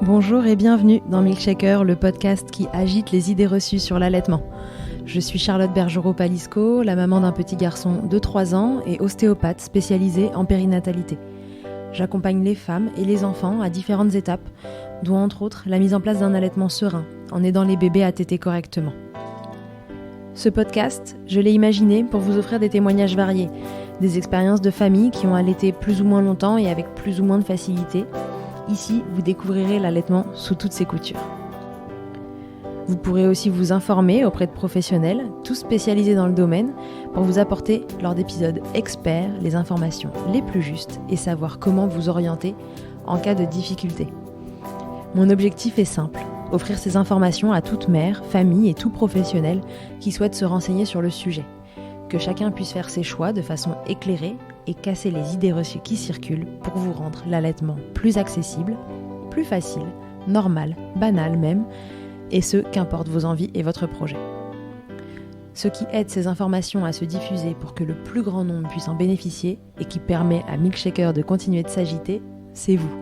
Bonjour et bienvenue dans Milkshaker, le podcast qui agite les idées reçues sur l'allaitement. Je suis Charlotte Bergerot-Palisco, la maman d'un petit garçon de 3 ans et ostéopathe spécialisée en périnatalité. J'accompagne les femmes et les enfants à différentes étapes, dont entre autres la mise en place d'un allaitement serein, en aidant les bébés à téter correctement. Ce podcast, je l'ai imaginé pour vous offrir des témoignages variés, des expériences de familles qui ont allaité plus ou moins longtemps et avec plus ou moins de facilité. Ici, vous découvrirez l'allaitement sous toutes ses coutures. Vous pourrez aussi vous informer auprès de professionnels, tous spécialisés dans le domaine, pour vous apporter, lors d'épisodes experts, les informations les plus justes et savoir comment vous orienter en cas de difficulté. Mon objectif est simple, offrir ces informations à toute mère, famille et tout professionnel qui souhaite se renseigner sur le sujet. Que chacun puisse faire ses choix de façon éclairée et casser les idées reçues qui circulent pour vous rendre l'allaitement plus accessible, plus facile, normal, banal même, et ce, qu'importe vos envies et votre projet. Ce qui aide ces informations à se diffuser pour que le plus grand nombre puisse en bénéficier et qui permet à Milkshaker de continuer de s'agiter, c'est vous,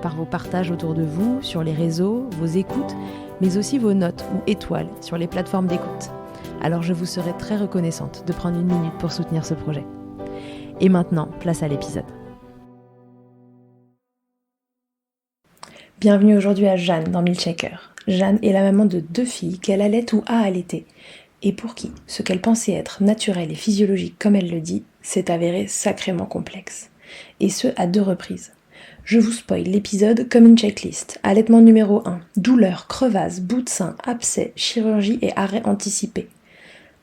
par vos partages autour de vous, sur les réseaux, vos écoutes, mais aussi vos notes ou étoiles sur les plateformes d'écoute. Alors je vous serai très reconnaissante de prendre une minute pour soutenir ce projet. Et maintenant, place à l'épisode. Bienvenue aujourd'hui à Jeanne dans Milkshaker. Jeanne est la maman de 2 filles qu'elle allaite ou a allaité, et pour qui ce qu'elle pensait être naturel et physiologique comme elle le dit, s'est avéré sacrément complexe. Et ce, à 2 reprises. Je vous spoil l'épisode comme une checklist. Allaitement numéro 1, douleur, crevasse, bout de sein, abcès, chirurgie et arrêt anticipé.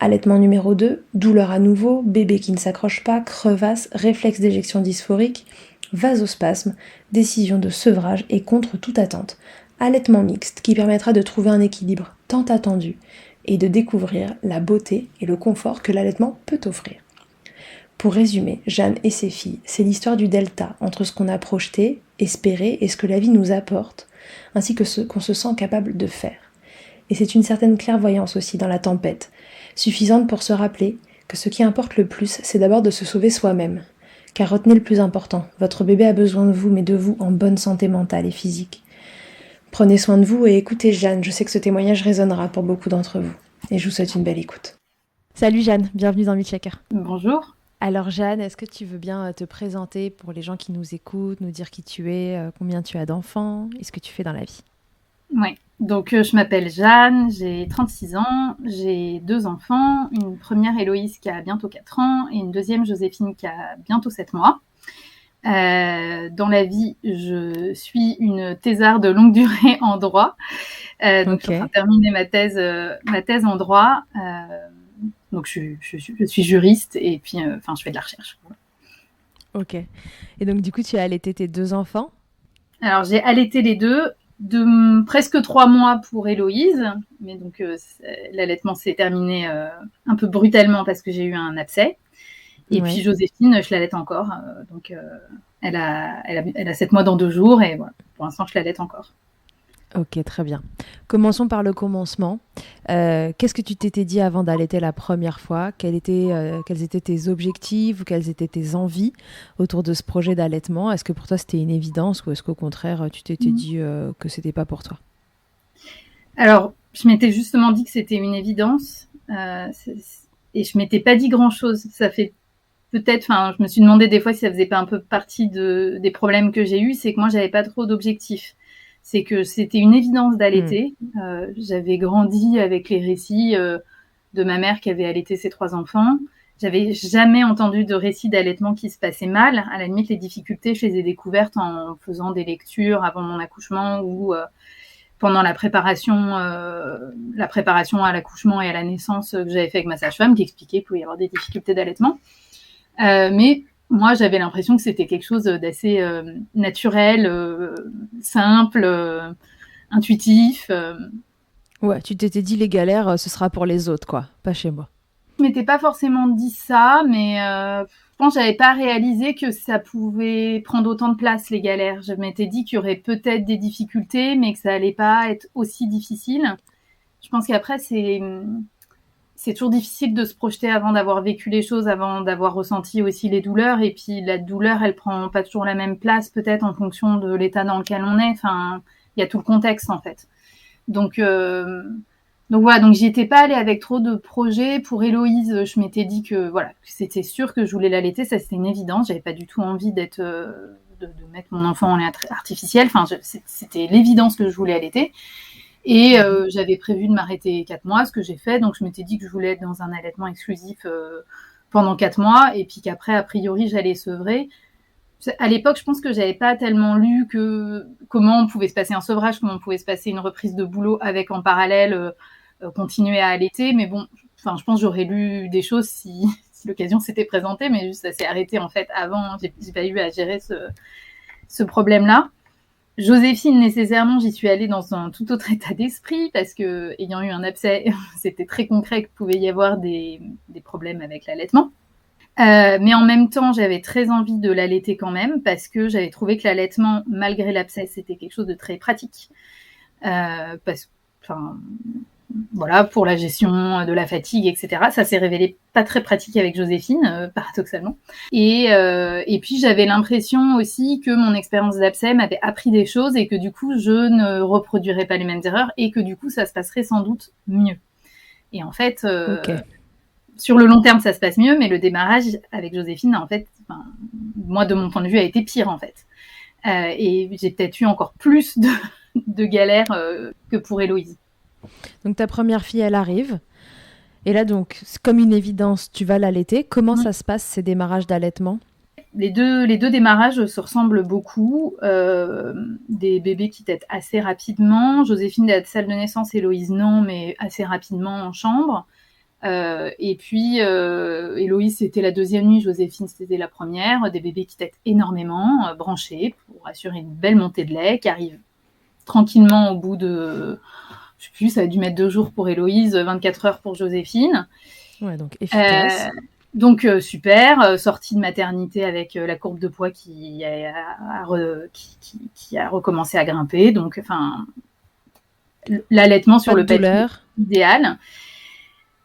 Allaitement numéro 2, douleur à nouveau, bébé qui ne s'accroche pas, crevasse, réflexe d'éjection dysphorique, vasospasme, décision de sevrage et contre toute attente. Allaitement mixte qui permettra de trouver un équilibre tant attendu et de découvrir la beauté et le confort que l'allaitement peut offrir. Pour résumer, Jeanne et ses filles, c'est l'histoire du delta entre ce qu'on a projeté, espéré et ce que la vie nous apporte, ainsi que ce qu'on se sent capable de faire. Et c'est une certaine clairvoyance aussi dans la tempête, suffisante pour se rappeler que ce qui importe le plus, c'est d'abord de se sauver soi-même. Car retenez le plus important, votre bébé a besoin de vous, mais de vous en bonne santé mentale et physique. Prenez soin de vous et écoutez Jeanne, je sais que ce témoignage résonnera pour beaucoup d'entre vous. Et je vous souhaite une belle écoute. Salut Jeanne, bienvenue dans Milkshaker. Bonjour. Alors Jeanne, est-ce que tu veux bien te présenter pour les gens qui nous écoutent, nous dire qui tu es, combien tu as d'enfants et ce que tu fais dans la vie? Oui, donc je m'appelle Jeanne, j'ai 36 ans, j'ai 2 enfants, une première Héloïse qui a bientôt 4 ans et une deuxième Joséphine qui a bientôt 7 mois. Dans la vie, je suis une thésarde de longue durée en droit. Donc je suis en train de terminer ma thèse en droit. Donc je suis juriste et puis je fais de la recherche. Ok. Et donc du coup, tu as allaité tes 2 enfants? Alors j'ai allaité les 2. De presque 3 mois pour Héloïse, mais donc l'allaitement s'est terminé un peu brutalement parce que j'ai eu un abcès. Et puis Joséphine, je l'allaite encore, donc elle a 7 mois dans 2 jours et voilà, pour l'instant je l'allaite encore. Ok, très bien. Commençons par le commencement. Qu'est-ce que tu t'étais dit avant d'allaiter la première fois? Quels étaient tes objectifs ou quelles étaient tes envies autour de ce projet d'allaitement? Est-ce que pour toi c'était une évidence ou est-ce qu'au contraire tu t'étais dit que c'était pas pour toi? Alors, je m'étais justement dit que c'était une évidence et je m'étais pas dit grand-chose. Ça fait peut-être, je me suis demandé des fois si ça faisait pas un peu partie des problèmes que j'ai eus, c'est que moi j'avais pas trop d'objectifs. C'est que c'était une évidence d'allaiter. J'avais grandi avec les récits de ma mère qui avait allaité ses 3 enfants. J'avais jamais entendu de récits d'allaitement qui se passaient mal. À la limite, les difficultés, je les ai découvertes en faisant des lectures avant mon accouchement ou pendant la préparation à l'accouchement et à la naissance que j'avais fait avec ma sage-femme qui expliquait qu'il pouvait y avoir des difficultés d'allaitement. Mais moi, j'avais l'impression que c'était quelque chose d'assez naturel, simple, intuitif. Ouais, tu t'étais dit les galères, ce sera pour les autres, quoi, pas chez moi. Je m'étais pas forcément dit ça, mais je pense que j'avais pas réalisé que ça pouvait prendre autant de place, les galères. Je m'étais dit qu'il y aurait peut-être des difficultés, mais que ça allait pas être aussi difficile. Je pense qu'après, c'est toujours difficile de se projeter avant d'avoir vécu les choses, avant d'avoir ressenti aussi les douleurs. Et puis la douleur, elle prend pas toujours la même place, peut-être en fonction de l'état dans lequel on est. il y a tout le contexte en fait. Donc voilà, donc j'y étais pas allée avec trop de projets. Pour Héloïse, je m'étais dit que voilà, que c'était sûr que je voulais l'allaiter, ça c'était une évidence. J'avais pas du tout envie d'être de mettre mon enfant en lait artificiel. Enfin, c'était l'évidence que je voulais allaiter. Et j'avais prévu de m'arrêter 4 mois, ce que j'ai fait. Donc je m'étais dit que je voulais être dans un allaitement exclusif pendant 4 mois, et puis qu'après, a priori, j'allais sevrer. À l'époque, je pense que j'avais pas tellement lu que comment on pouvait se passer un sevrage, comment on pouvait se passer une reprise de boulot avec en parallèle continuer à allaiter. Mais bon, enfin, je pense que j'aurais lu des choses si l'occasion s'était présentée, mais juste ça s'est arrêté en fait avant. J'ai pas eu à gérer ce problème-là. Joséphine, nécessairement, j'y suis allée dans un tout autre état d'esprit parce que, ayant eu un abcès, c'était très concret qu'il pouvait y avoir des problèmes avec l'allaitement. Mais en même temps, j'avais très envie de l'allaiter quand même parce que j'avais trouvé que l'allaitement, malgré l'abcès, c'était quelque chose de très pratique. Voilà, pour la gestion de la fatigue, etc. Ça s'est révélé pas très pratique avec Joséphine, paradoxalement. Et puis j'avais l'impression aussi que mon expérience d'abcès m'avait appris des choses et que du coup je ne reproduirais pas les mêmes erreurs et que du coup ça se passerait sans doute mieux. Et en fait, sur le long terme ça se passe mieux, mais le démarrage avec Joséphine, en fait, moi de mon point de vue, a été pire en fait. Et j'ai peut-être eu encore plus de galères que pour Héloïse. Donc ta première fille, elle arrive. Et là, donc, comme une évidence, tu vas l'allaiter. Comment ça se passe, ces démarrages d'allaitement ? Les deux démarrages se ressemblent beaucoup. Des bébés qui tètent assez rapidement. Joséphine à la salle de naissance, Héloïse non, mais assez rapidement en chambre. Et puis Héloïse, c'était la deuxième nuit, Joséphine, c'était la première. Des bébés qui tètent énormément, branchés, pour assurer une belle montée de lait, qui arrivent tranquillement au bout de... Je sais plus, ça a dû mettre 2 jours pour Héloïse, 24 heures pour Joséphine. Ouais, donc efficace. Donc super, sortie de maternité avec la courbe de poids qui a recommencé à grimper. Donc, enfin, l'allaitement sur le papier idéal.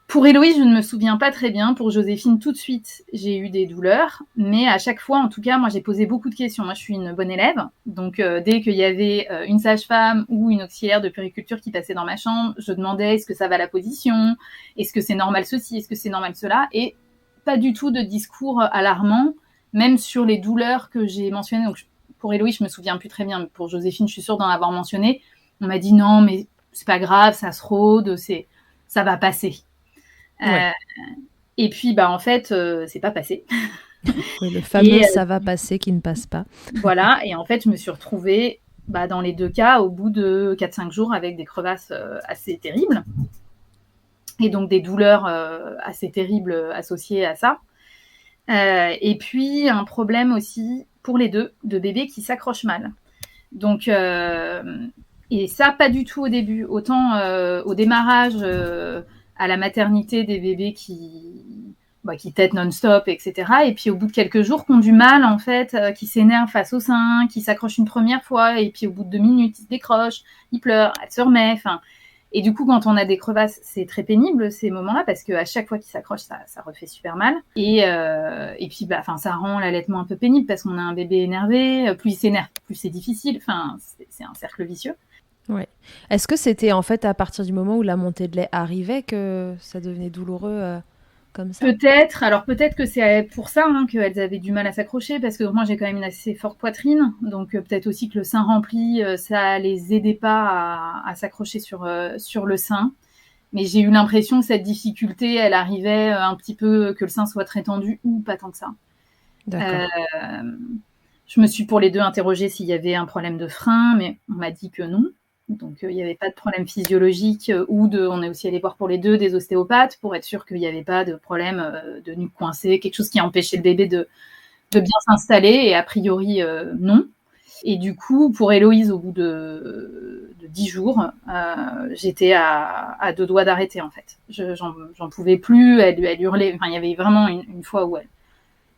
Pour Héloïse, je ne me souviens pas très bien. Pour Joséphine, tout de suite, j'ai eu des douleurs. Mais à chaque fois, en tout cas, moi, j'ai posé beaucoup de questions. Moi, je suis une bonne élève. Donc, dès qu'il y avait une sage-femme ou une auxiliaire de puériculture qui passait dans ma chambre, je demandais est-ce que ça va la position ? Est-ce que c'est normal ceci ? Est-ce que c'est normal cela ? Et pas du tout de discours alarmant, même sur les douleurs que j'ai mentionnées. Donc, pour Héloïse, je me souviens plus très bien. Mais pour Joséphine, je suis sûre d'en avoir mentionné. On m'a dit non, mais c'est pas grave, ça se rôde, ça va passer. Ouais. Et puis, en fait, c'est pas passé. Oui, le fameux ça va passer qui ne passe pas. Voilà, et en fait, je me suis retrouvée dans les 2 cas au bout de 4-5 jours avec des crevasses assez terribles. Et donc des douleurs assez terribles associées à ça. Et puis, un problème aussi pour les deux, de bébés qui s'accrochent mal. Donc, et ça, pas du tout au début. Autant au démarrage... à la maternité, des bébés qui tètent non-stop, etc. Et puis au bout de quelques jours, qui ont du mal, en fait, qui s'énervent face au sein, qui s'accrochent une première fois, et puis au bout de 2 minutes, ils se décrochent, ils pleurent, elle se remet. Enfin, et du coup, quand on a des crevasses, c'est très pénible ces moments-là, parce qu'à chaque fois qu'ils s'accrochent, ça refait super mal. Et puis, ça rend l'allaitement un peu pénible, parce qu'on a un bébé énervé. Plus il s'énerve, plus c'est difficile. Enfin, c'est un cercle vicieux. Ouais. Est-ce que c'était en fait à partir du moment où la montée de lait arrivait que ça devenait douloureux comme ça ? Peut-être. Alors peut-être que c'est pour ça qu'elles avaient du mal à s'accrocher, parce que moi j'ai quand même une assez forte poitrine, donc peut-être aussi que le sein rempli, ça les aidait pas à s'accrocher sur le sein. Mais j'ai eu l'impression que cette difficulté, elle arrivait un petit peu que le sein soit très tendu ou pas tant que ça. D'accord. Je me suis pour les deux interrogée s'il y avait un problème de frein, mais on m'a dit que non. Donc, il n'y avait pas de problème physiologique on est aussi allé voir pour les deux des ostéopathes pour être sûr qu'il n'y avait pas de problème de nuque coincée, quelque chose qui empêchait le bébé de bien s'installer, et a priori, non. Et du coup, pour Héloïse, au bout de 10 jours, j'étais à 2 doigts d'arrêter, en fait. J'en pouvais plus, elle hurlait. Enfin, il y avait vraiment une fois où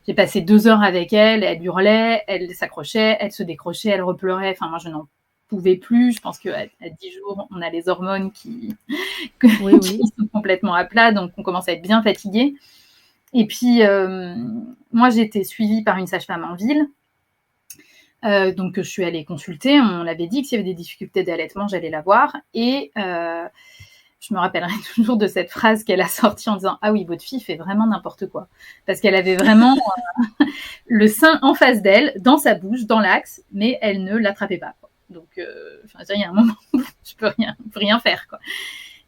j'ai passé 2 heures avec elle hurlait, elle s'accrochait, elle se décrochait, elle repleurait. Enfin, moi, je n'en pouvais plus. Je pense qu'à 10 jours, on a les hormones qui sont complètement à plat, donc on commence à être bien fatigué. Et puis, moi, j'ai été suivie par une sage-femme en ville. Donc je suis allée consulter. On l'avait dit que s'il y avait des difficultés d'allaitement, j'allais la voir. Et je me rappellerai toujours de cette phrase qu'elle a sortie en disant « Ah oui, votre fille fait vraiment n'importe quoi ». Parce qu'elle avait vraiment le sein en face d'elle, dans sa bouche, dans l'axe, mais elle ne l'attrapait pas, quoi. Donc, il y a un moment où je peux rien faire, quoi.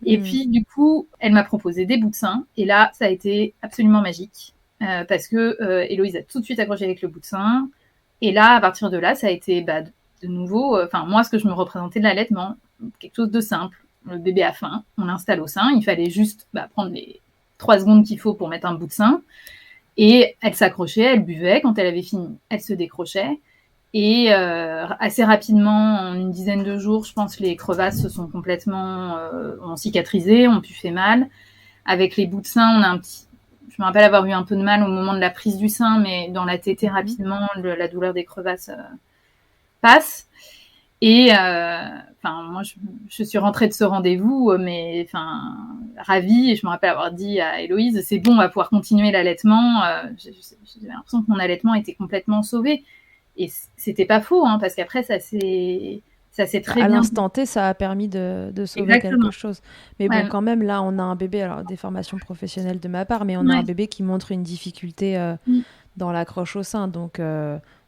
Et puis, du coup, elle m'a proposé des bouts de sein. Et là, ça a été absolument magique. Parce que Héloïse a tout de suite accroché avec le bout de sein. Et là, à partir de là, ça a été de nouveau, moi, ce que je me représentais de l'allaitement, quelque chose de simple. Le bébé a faim, on l'installe au sein. Il fallait juste prendre les 3 secondes qu'il faut pour mettre un bout de sein. Et elle s'accrochait, elle buvait. Quand elle avait fini, elle se décrochait. Et assez rapidement, en une dizaine de jours, je pense, les crevasses se sont complètement ont cicatrisé, ont pu faire mal. Avec les bouts de sein, je me rappelle avoir eu un peu de mal au moment de la prise du sein, mais dans la tétée, rapidement, la douleur des crevasses passe. Et moi, je suis rentrée de ce rendez-vous, mais ravie. Et je me rappelle avoir dit à Héloïse, c'est bon, on va pouvoir continuer l'allaitement. J'avais l'impression que mon allaitement était complètement sauvé. Et c'était pas faux, hein, parce qu'après, ça s'est très bien. À l'instant T, ça a permis de sauver Exactement. quelque chose. Mais bon, quand même, là, on a un bébé, alors des formations professionnelles de ma part, mais on a un bébé qui montre une difficulté dans l'accroche au sein. Donc,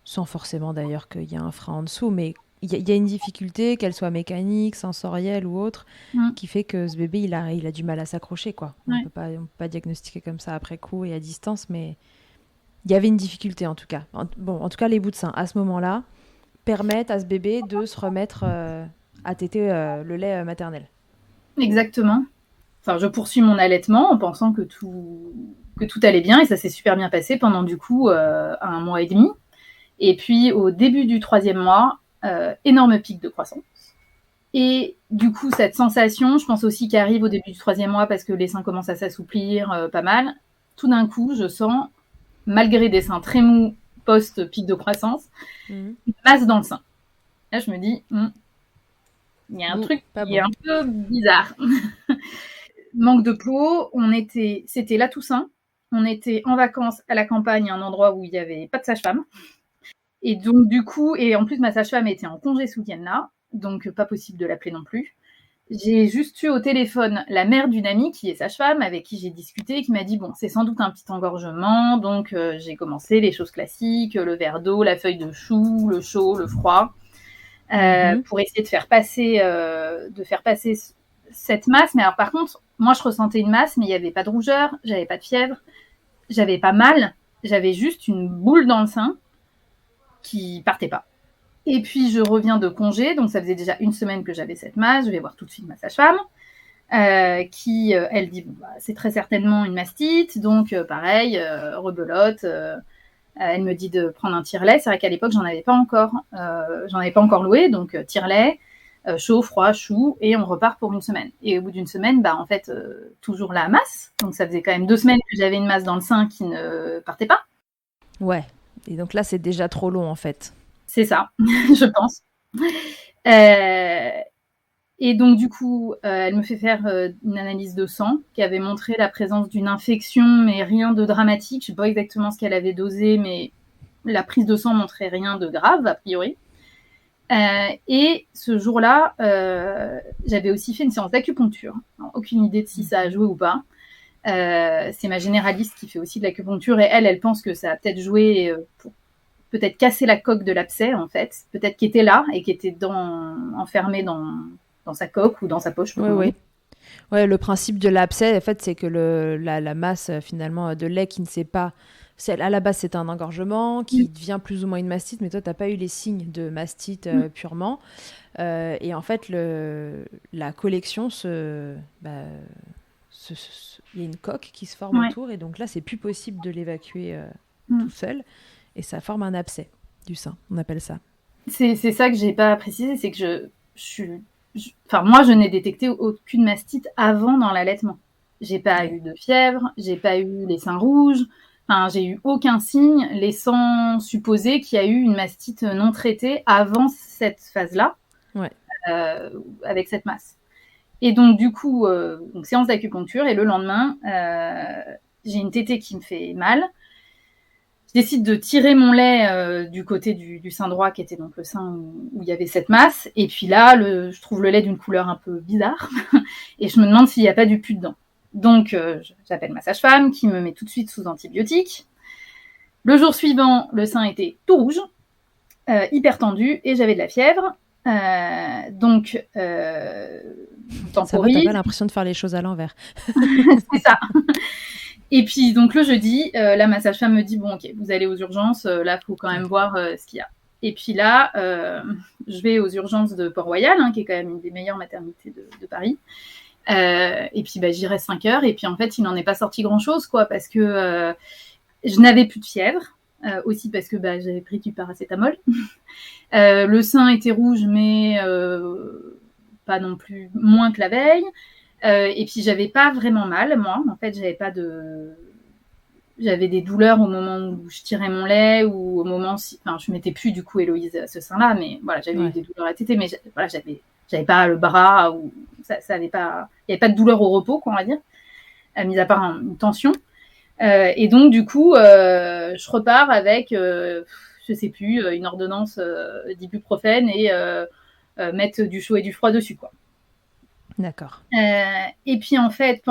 sans forcément d'ailleurs qu'il y a un frein en dessous, mais il y a une difficulté, qu'elle soit mécanique, sensorielle ou autre, qui fait que ce bébé, il a du mal à s'accrocher, quoi. On peut pas diagnostiquer comme ça après coup et à distance, mais il y avait une difficulté en tout cas. En tout cas, les bouts de sein, à ce moment-là, permettent à ce bébé de se remettre à téter le lait maternel. Exactement. Enfin, je poursuis mon allaitement en pensant que tout allait bien, et ça s'est super bien passé pendant du coup 1 mois et demi. Et puis au début du 3e mois, énorme pic de croissance. Et du coup, cette sensation, je pense aussi qu'elle arrive au début du 3e mois parce que les seins commencent à s'assouplir pas mal. Tout d'un coup, je sens, malgré des seins très mous post-pic de croissance, une masse dans le sein. Là, je me dis, il y a un truc qui est un peu bizarre. Manque de peau, c'était la Toussaint, on était en vacances à la campagne, un endroit où il n'y avait pas de sage-femme. Et donc, du coup, et en plus, ma sage-femme était en congé ce week-end-là, donc pas possible de l'appeler non plus. J'ai juste eu au téléphone la mère d'une amie qui est sage-femme, avec qui j'ai discuté, qui m'a dit, bon, c'est sans doute un petit engorgement, donc j'ai commencé les choses classiques, le verre d'eau, la feuille de chou, le chaud, le froid, pour essayer de faire passer cette masse. Mais alors, par contre, moi, je ressentais une masse, mais il n'y avait pas de rougeur, j'avais pas de fièvre, j'avais pas mal, j'avais juste une boule dans le sein qui partait pas. Et puis, je reviens de congé, donc ça faisait déjà 1 semaine que j'avais cette masse. Je vais voir tout de suite ma sage-femme, qui, elle dit, c'est très certainement une mastite, donc pareil, rebelote. Elle me dit de prendre un tire-lait. C'est vrai qu'à l'époque, j'en avais pas encore loué, donc tire-lait, chaud, froid, chou, et on repart pour 1 semaine. Et au bout d'1 semaine, en fait, toujours la masse. Donc ça faisait quand même 2 semaines que j'avais une masse dans le sein qui ne partait pas. Ouais, et donc là, c'est déjà trop long, en fait. C'est ça, je pense. Et donc, du coup, elle me fait faire une analyse de sang qui avait montré la présence d'une infection, mais rien de dramatique. Je ne sais pas exactement ce qu'elle avait dosé, mais la prise de sang montrait rien de grave, a priori. Et ce jour-là, j'avais aussi fait une séance d'acupuncture. Alors, aucune idée de si ça a joué ou pas. C'est ma généraliste qui fait aussi de l'acupuncture, et elle pense que ça a peut-être joué pour peut-être casser la coque de l'abcès, en fait. Peut-être qu'il était là et qui était enfermé dans sa coque ou dans sa poche. Oui. Ouais, le principe de l'abcès, en fait, c'est que la masse, finalement, de lait qui ne sait pas... À la base, c'est un engorgement qui devient plus ou moins une mastite, mais toi, tu n'as pas eu les signes de mastite purement. Et en fait, la collection, il y a une coque qui se forme autour, et donc là, c'est plus possible de l'évacuer tout seul, et ça forme un abcès du sein, on appelle ça. C'est ça que j'ai pas précisé, c'est que moi, je n'ai détecté aucune mastite avant dans l'allaitement. J'ai pas eu de fièvre, j'ai pas eu les seins rouges, j'ai eu aucun signe laissant supposer qu'il y a eu une mastite non traitée avant cette phase-là, avec cette masse. Et donc, du coup, séance d'acupuncture, et le lendemain, j'ai une tétée qui me fait mal. je décide de tirer mon lait du côté du sein droit, qui était donc le sein où il y avait cette masse. Et puis là, je trouve le lait d'une couleur un peu bizarre. Et je me demande s'il n'y a pas du pus dedans. Donc, j'appelle ma sage-femme qui me met tout de suite sous antibiotiques. Le jour suivant, le sein était tout rouge, hyper tendu, et j'avais de la fièvre. Donc, Ça va, t'as pas l'impression de faire les choses à l'envers. C'est ça. Et puis, donc, le jeudi, là, ma sage-femme me dit, bon, ok, vous allez aux urgences, là, il faut quand même voir ce qu'il y a. Et puis là, je vais aux urgences de Port-Royal, qui est quand même une des meilleures maternités de Paris. Et puis, j'y reste 5 heures. Et puis, en fait, il n'en est pas sorti grand-chose, quoi, parce que je n'avais plus de fièvre. Aussi parce que j'avais pris du paracétamol. Le sein était rouge, mais pas non plus moins que la veille. Et puis, j'avais pas vraiment mal, moi. En fait, j'avais des douleurs au moment où je tirais mon lait ou au moment je mettais plus du coup Héloïse à ce sein-là, mais voilà, j'avais eu des douleurs à téter, mais voilà, j'avais pas le bras ou ça avait pas, il y avait pas de douleur au repos, quoi, on va dire, mis à part une tension. Et donc du coup, je repars avec, je sais plus, une ordonnance d'ibuprofène et mettre du chaud et du froid dessus, quoi. D'accord. Et puis en fait,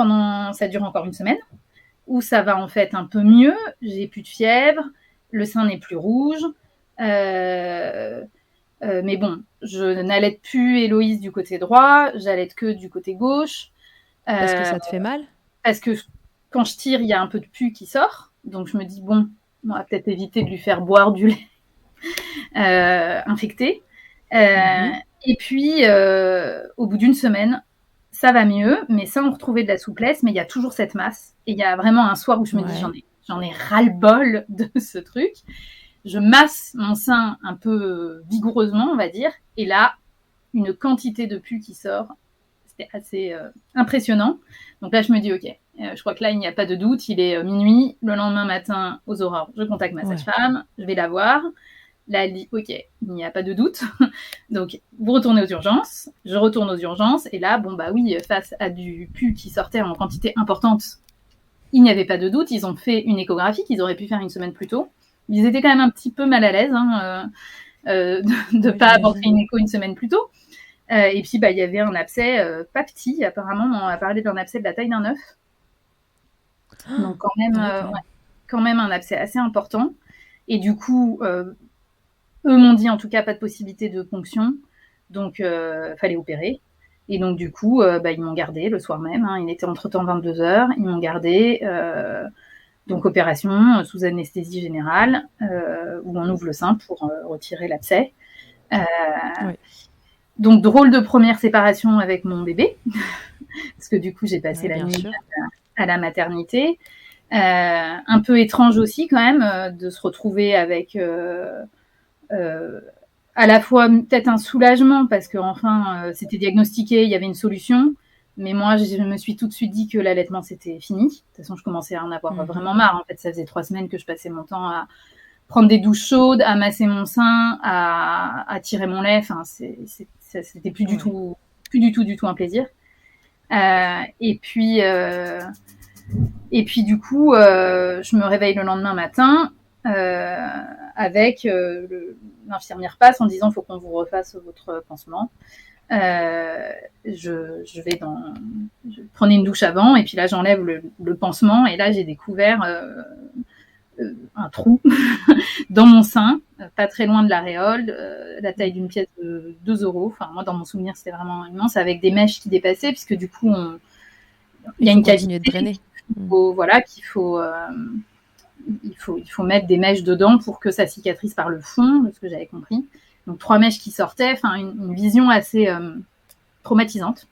ça dure encore une semaine, où ça va en fait un peu mieux, j'ai plus de fièvre, le sein n'est plus rouge, mais bon, je n'allaite plus Héloïse du côté droit, j'allaite que du côté gauche. Parce que ça te fait mal ? Parce que quand je tire, il y a un peu de pus qui sort, donc je me dis, bon, on va peut-être éviter de lui faire boire du lait infecté. Et puis, au bout d'une semaine, ça va mieux, mais sans retrouver de la souplesse, mais il y a toujours cette masse. Et il y a vraiment un soir où je me dis, j'en ai ras-le-bol de ce truc. Je masse mon sein un peu vigoureusement, on va dire, et là, une quantité de pus qui sort. C'était assez impressionnant. Donc là, je me dis, ok, je crois que là, il n'y a pas de doute, il est minuit, le lendemain matin, aux aurores, je contacte ma sage-femme, je vais la voir. Là, elle dit, ok, il n'y a pas de doute. Donc, vous retournez aux urgences. Je retourne aux urgences. Et là, oui, face à du pus qui sortait en quantité importante, il n'y avait pas de doute. Ils ont fait une échographie qu'ils auraient pu faire une semaine plus tôt. Ils étaient quand même un petit peu mal à l'aise de ne pas avoir fait une écho une semaine plus tôt. Et puis, il y avait un abcès pas petit. Apparemment, on a parlé d'un abcès de la taille d'un œuf. Donc, quand même un abcès assez important. Et du coup... eux m'ont dit en tout cas pas de possibilité de ponction, donc fallait opérer. Et donc du coup, ils m'ont gardé le soir même. Il était entre-temps 22h, ils m'ont gardé. Donc opération sous anesthésie générale, où on ouvre le sein pour retirer l'abcès. Donc drôle de première séparation avec mon bébé, parce que du coup j'ai passé la nuit à la maternité. Un peu étrange aussi quand même de se retrouver avec... à la fois peut-être un soulagement parce que enfin c'était diagnostiqué, il y avait une solution, mais moi je me suis tout de suite dit que l'allaitement c'était fini. De toute façon je commençais à en avoir vraiment marre. En fait ça faisait 3 semaines que je passais mon temps à prendre des douches chaudes, à masser mon sein, à tirer mon lait. Enfin c'était plus du tout un plaisir. Et puis du coup je me réveille le lendemain matin. Avec l'infirmière passe en disant faut qu'on vous refasse votre pansement. Je prenais une douche avant et puis là j'enlève le pansement et là j'ai découvert un trou dans mon sein, pas très loin de l'aréole, la taille d'une pièce de 2 euros. Enfin moi dans mon souvenir c'était vraiment immense avec des mèches qui dépassaient puisque du coup il y a une cavité de drainer. Qu'il faut il faut mettre des mèches dedans pour que ça cicatrise par le fond, de ce que j'avais compris. Donc 3 mèches qui sortaient, enfin une vision assez traumatisante.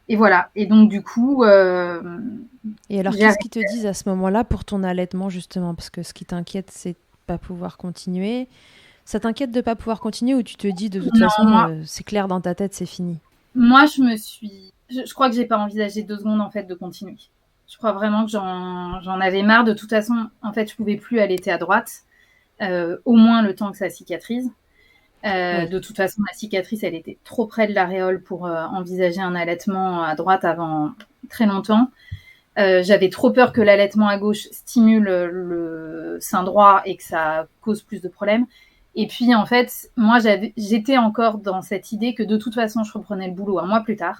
Et voilà. Et donc du coup. Et alors qu'est-ce qu'ils te disent à ce moment-là pour ton allaitement justement ? Parce que ce qui t'inquiète, c'est de pas pouvoir continuer. Ça t'inquiète de pas pouvoir continuer ou tu te dis de toute façon c'est clair dans ta tête, c'est fini ? Moi je crois que j'ai pas envisagé 2 secondes en fait de continuer. Je crois vraiment que j'en avais marre. De toute façon, en fait, je pouvais plus allaiter à droite, au moins le temps que ça cicatrise. De toute façon, la cicatrice, elle était trop près de l'aréole pour envisager un allaitement à droite avant très longtemps. J'avais trop peur que l'allaitement à gauche stimule le sein droit et que ça cause plus de problèmes. Et puis, en fait, moi, j'étais encore dans cette idée que de toute façon, je reprenais le boulot un mois plus tard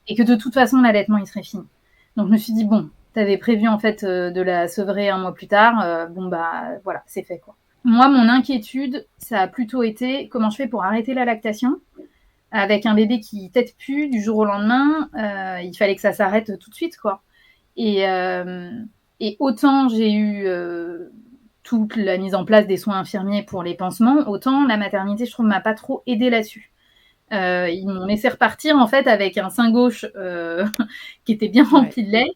et que de toute façon, l'allaitement, il serait fini. Donc, je me suis dit, bon, t'avais prévu, en fait, de la sevrer un mois plus tard. Bon, bah, voilà, c'est fait, quoi. Moi, mon inquiétude, ça a plutôt été comment je fais pour arrêter la lactation avec un bébé qui tète plus du jour au lendemain. Il fallait que ça s'arrête tout de suite, quoi. Et autant j'ai eu toute la mise en place des soins infirmiers pour les pansements, autant la maternité, je trouve, m'a pas trop aidée là-dessus. Ils m'ont laissé repartir en fait avec un sein gauche qui était bien rempli de lait.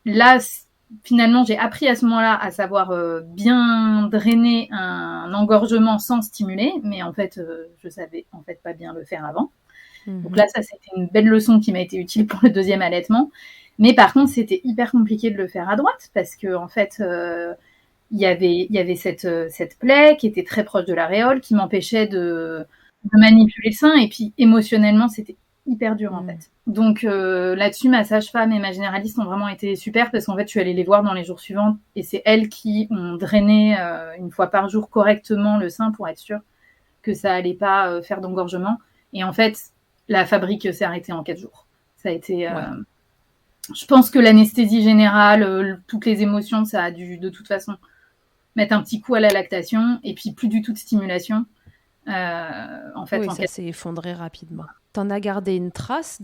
Là, finalement, j'ai appris à ce moment-là à savoir bien drainer un engorgement sans stimuler, mais en fait, je savais en fait pas bien le faire avant. Donc là, ça, c'était une belle leçon qui m'a été utile pour le deuxième allaitement. Mais par contre, c'était hyper compliqué de le faire à droite parce que en fait, il y avait cette plaie qui était très proche de l'aréole qui m'empêchait de manipuler le sein. Et puis émotionnellement, c'était hyper dur en fait. Donc là-dessus, ma sage-femme et ma généraliste ont vraiment été super parce qu'en fait, je suis allée les voir dans les jours suivants et c'est elles qui ont drainé une fois par jour correctement le sein pour être sûre que ça allait pas faire d'engorgement. Et en fait, la fabrique s'est arrêtée en 4 jours. Ça a été. Je pense que l'anesthésie générale, toutes les émotions, ça a dû de toute façon mettre un petit coup à la lactation et puis plus du tout de stimulation. En fait, oui, ça s'est effondré rapidement. T'en as gardé une trace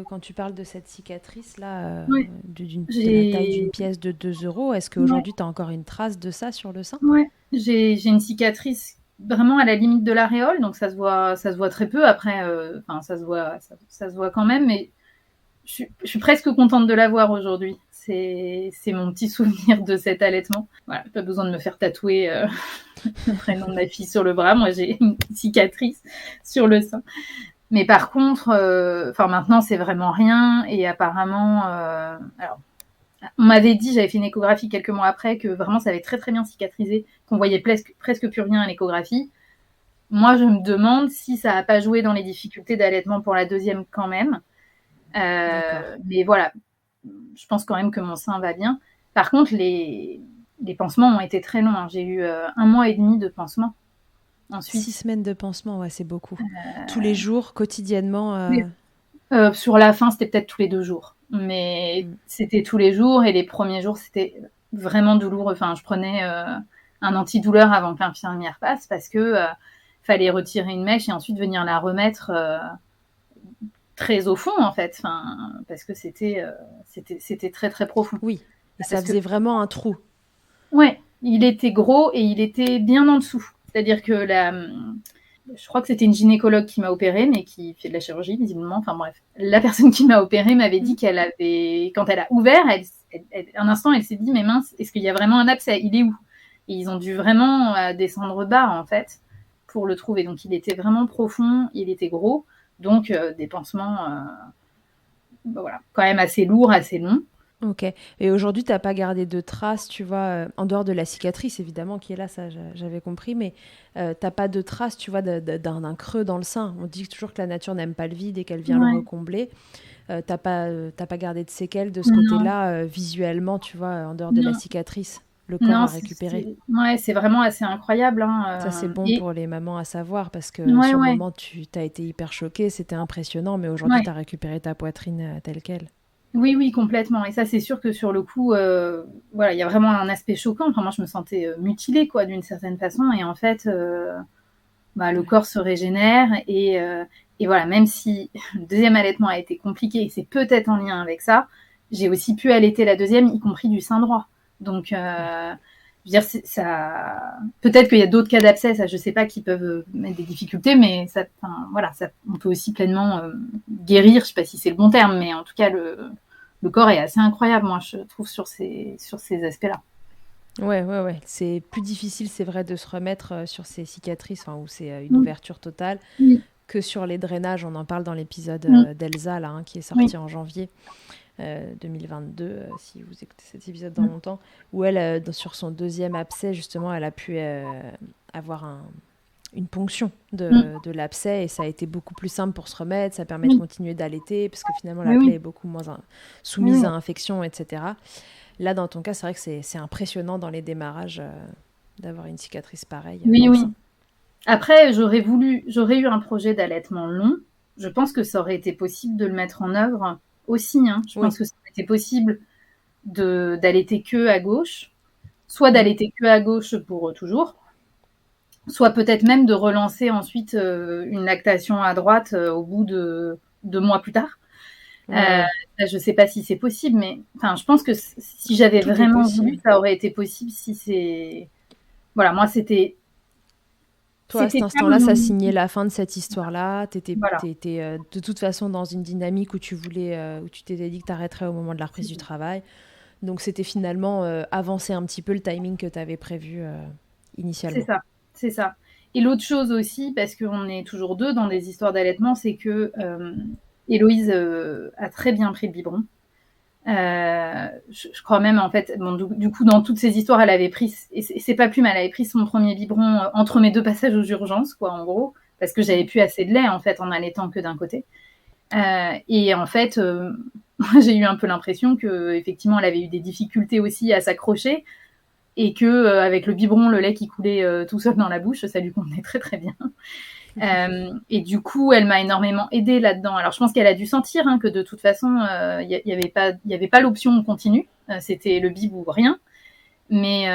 quand tu parles de cette cicatrice-là, de la taille d'une pièce de 2 €. Est-ce qu'aujourd'hui, tu as encore une trace de ça sur le sein ? Ouais, j'ai une cicatrice vraiment à la limite de l'aréole, donc ça se voit très peu. Après, ça se voit quand même, mais je suis presque contente de l'avoir aujourd'hui. C'est mon petit souvenir de cet allaitement. Voilà, pas besoin de me faire tatouer le prénom de ma fille sur le bras. Moi, j'ai une cicatrice sur le sein. Mais par contre, maintenant, c'est vraiment rien. Et apparemment, alors, on m'avait dit, j'avais fait une échographie quelques mois après, que vraiment, ça avait très très bien cicatrisé, qu'on voyait presque plus rien à l'échographie. Moi, je me demande si ça n'a pas joué dans les difficultés d'allaitement pour la deuxième quand même. Mais voilà, je pense quand même que mon sein va bien. Par contre, les pansements ont été très longs. J'ai eu 1 mois et demi de pansements. Ensuite, 6 semaines de pansement, ouais, c'est beaucoup. Tous les jours, quotidiennement sur la fin, c'était peut-être tous les 2 jours. Mais c'était tous les jours et les premiers jours, c'était vraiment douloureux. Enfin, je prenais un antidouleur avant que l'infirmière passe parce que fallait retirer une mèche et ensuite venir la remettre très au fond, en fait. Enfin, parce que c'était très, très profond. Oui, et ça faisait vraiment un trou. Ouais, il était gros et il était bien en dessous. C'est-à-dire que je crois que c'était une gynécologue qui m'a opérée, mais qui fait de la chirurgie, visiblement. Enfin bref, la personne qui m'a opérée m'avait dit qu'elle avait, quand elle a ouvert, un instant, elle s'est dit, mais mince, est-ce qu'il y a vraiment un abcès ? Il est où ? Et ils ont dû vraiment descendre bas, en fait, pour le trouver. Donc il était vraiment profond, il était gros, donc des pansements, voilà, quand même assez lourds, assez longs. Ok. Et aujourd'hui, tu n'as pas gardé de traces, tu vois, en dehors de la cicatrice, évidemment, qui est là, ça j'avais compris, mais tu n'as pas de traces, tu vois, d'un creux dans le sein. On dit toujours que la nature n'aime pas le vide et qu'elle vient le recombler. T'as pas gardé de séquelles de ce côté-là, visuellement, tu vois, en dehors de la cicatrice. Le corps a récupéré. C'est vraiment assez incroyable. Ça, c'est bon pour les mamans à savoir, parce que sur le moment, tu as été hyper choquée, c'était impressionnant, mais aujourd'hui, tu as récupéré ta poitrine telle qu'elle. Oui, oui, complètement. Et ça, c'est sûr que sur le coup, voilà, il y a vraiment un aspect choquant. Enfin, moi, je me sentais mutilée, quoi, d'une certaine façon. Et en fait, le corps se régénère. Et voilà, même si le deuxième allaitement a été compliqué, et c'est peut-être en lien avec ça, j'ai aussi pu allaiter la deuxième, y compris du sein droit. Donc, je veux dire, ça... peut-être qu'il y a d'autres cas d'abcès, ça, je sais pas, qui peuvent mettre des difficultés, mais ça, voilà, ça, on peut aussi pleinement guérir. Je sais pas si c'est le bon terme, mais en tout cas, le corps est assez incroyable, moi, je trouve, sur ces aspects-là. Ouais. C'est plus difficile, c'est vrai, de se remettre sur ces cicatrices, où c'est une ouverture totale, que sur les drainages. On en parle dans l'épisode d'Elsa, là, qui est sorti en janvier 2022, si vous écoutez cet épisode dans longtemps, où elle, sur son deuxième abcès, justement, elle a pu avoir une ponction Mm. de l'abcès et ça a été beaucoup plus simple pour se remettre, ça permet de Oui, continuer d'allaiter parce que finalement la oui, plaie oui, est beaucoup moins oui, soumise oui, à infection, etc. Là, dans ton cas, c'est vrai que c'est impressionnant dans les démarrages d'avoir une cicatrice pareille dans oui, le oui. sein. Après, j'aurais eu un projet d'allaitement long. Je pense que ça aurait été possible de le mettre en œuvre aussi, hein. Je Oui. pense que ça aurait été possible d'allaiter que à gauche, soit Mm. d'allaiter que à gauche pour toujours, soit peut-être même de relancer ensuite une lactation à droite au bout de 2 mois plus tard. Ouais, ouais. Je ne sais pas si c'est possible, mais enfin, je pense que si j'avais Tout est vraiment voulu, possible. ça aurait été possible. Si c'est, voilà, moi Toi, à cet c'était instant-là, ça comme, signait la fin de cette histoire-là. Tu voilà, étais de toute façon dans une dynamique où tu voulais, où tu t'étais dit que tu arrêterais au moment de la reprise du travail. Donc c'était finalement avancer un petit peu le timing que tu avais prévu c'est initialement. ça, c'est ça. Et l'autre chose aussi, parce qu'on est toujours deux dans des histoires d'allaitement, c'est que Héloïse a très bien pris le biberon. Je crois même, en fait, bon, du coup, dans toutes ces histoires, elle avait pris, et c'est pas plus mal, elle avait pris son premier biberon entre mes 2 passages aux urgences, quoi, en gros, parce que j'avais plus assez de lait, en fait, en allaitant que d'un côté. Et en fait, j'ai eu un peu l'impression que effectivement, elle avait eu des difficultés aussi à s'accrocher et que avec le biberon, le lait qui coulait tout seul dans la bouche, ça lui convenait très très bien. Et du coup, elle m'a énormément aidée là-dedans. Alors, je pense qu'elle a dû sentir que de toute façon, y avait pas l'option continue. C'était le bib ou rien. Mais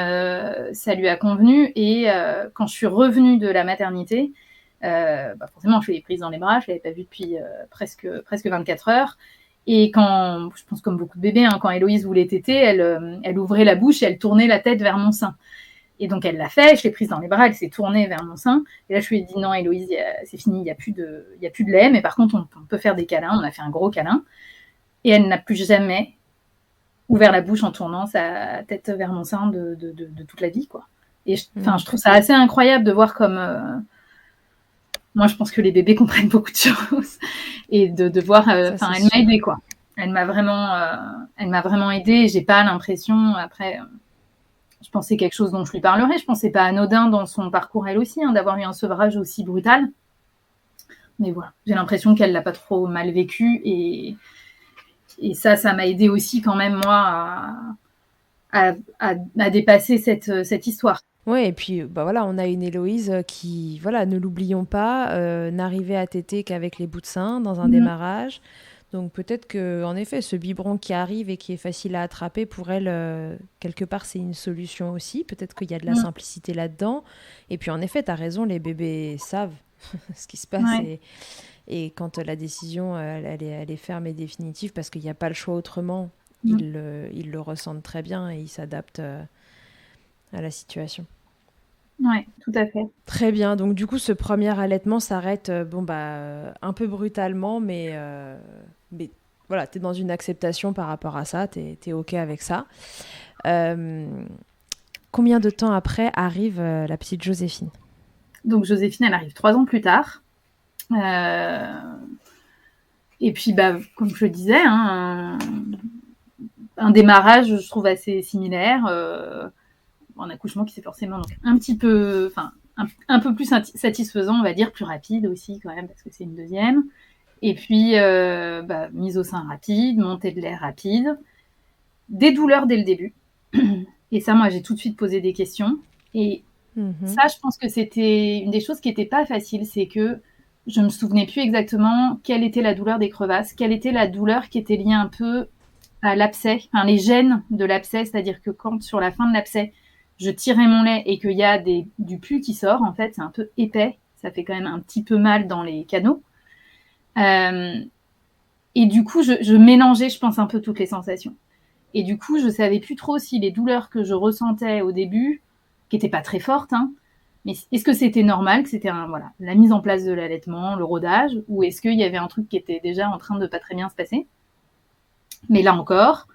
ça lui a convenu. Et quand je suis revenue de la maternité, forcément, je l'ai prise dans les bras. Je l'avais pas vue depuis presque 24 heures. Et quand, je pense comme beaucoup de bébés, quand Héloïse voulait téter, elle ouvrait la bouche et elle tournait la tête vers mon sein. Et donc elle l'a fait, je l'ai prise dans les bras, elle s'est tournée vers mon sein. Et là, je lui ai dit non, Héloïse, c'est fini, il n'y a plus de lait, mais par contre, on peut faire des câlins. On a fait un gros câlin. Et elle n'a plus jamais ouvert la bouche en tournant sa tête vers mon sein de toute la vie, quoi. Et Mm. je trouve ça assez incroyable de voir comme moi, je pense que les bébés comprennent beaucoup de choses et de voir. Ça, c'est Elle m'a sûr. aidée, quoi. Elle m'a vraiment aidée. J'ai pas l'impression après. Je pensais quelque chose dont je lui parlerais. Je pensais pas anodin dans son parcours elle aussi, d'avoir eu un sevrage aussi brutal. Mais voilà, j'ai l'impression qu'elle l'a pas trop mal vécu et ça m'a aidé aussi quand même moi à dépasser cette histoire. Ouais, et puis bah voilà, on a une Héloïse qui, voilà, ne l'oublions pas, n'arrivait à téter qu'avec les bouts de sein dans un Mmh. démarrage. Donc peut-être que, en effet, ce biberon qui arrive et qui est facile à attraper, pour elle, quelque part, c'est une solution aussi. Peut-être qu'il y a de la Mmh. simplicité là-dedans. Et puis en effet, tu as raison, les bébés savent ce qui se passe Ouais. et quand la décision, elle est ferme et définitive parce qu'il n'y a pas le choix autrement, Mmh. ils le ressentent très bien et ils s'adaptent à la situation. Ouais, tout à fait. Très bien, donc du coup ce premier allaitement s'arrête un peu brutalement, mais voilà, tu es dans une acceptation par rapport à ça, tu es OK avec ça. Euh, Combien de temps après arrive la petite Joséphine? Donc Joséphine, elle arrive 3 ans plus tard. Euh, et puis, comme je le disais, un démarrage, je trouve assez similaire. Un accouchement qui s'est forcément donc un petit peu, enfin un peu plus satisfaisant, on va dire, plus rapide aussi quand même parce que c'est une deuxième. Et puis mise au sein rapide, montée de lait rapide, des douleurs dès le début. Et ça, moi, j'ai tout de suite posé des questions. Et Mhm. ça, je pense que c'était une des choses qui n'était pas facile, c'est que je me souvenais plus exactement quelle était la douleur des crevasses, quelle était la douleur qui était liée un peu à l'abcès, enfin les gènes de l'abcès, c'est-à-dire que quand sur la fin de l'abcès, je tirais mon lait et qu'il y a du pus qui sort, en fait, c'est un peu épais, ça fait quand même un petit peu mal dans les canaux. Euh, et du coup, je mélangeais, je pense, un peu toutes les sensations. Et du coup, je savais plus trop si les douleurs que je ressentais au début, qui n'étaient pas très fortes, mais est-ce que c'était normal, que c'était voilà, la mise en place de l'allaitement, le rodage, ou est-ce qu'il y avait un truc qui était déjà en train de pas très bien se passer? Mais là encore,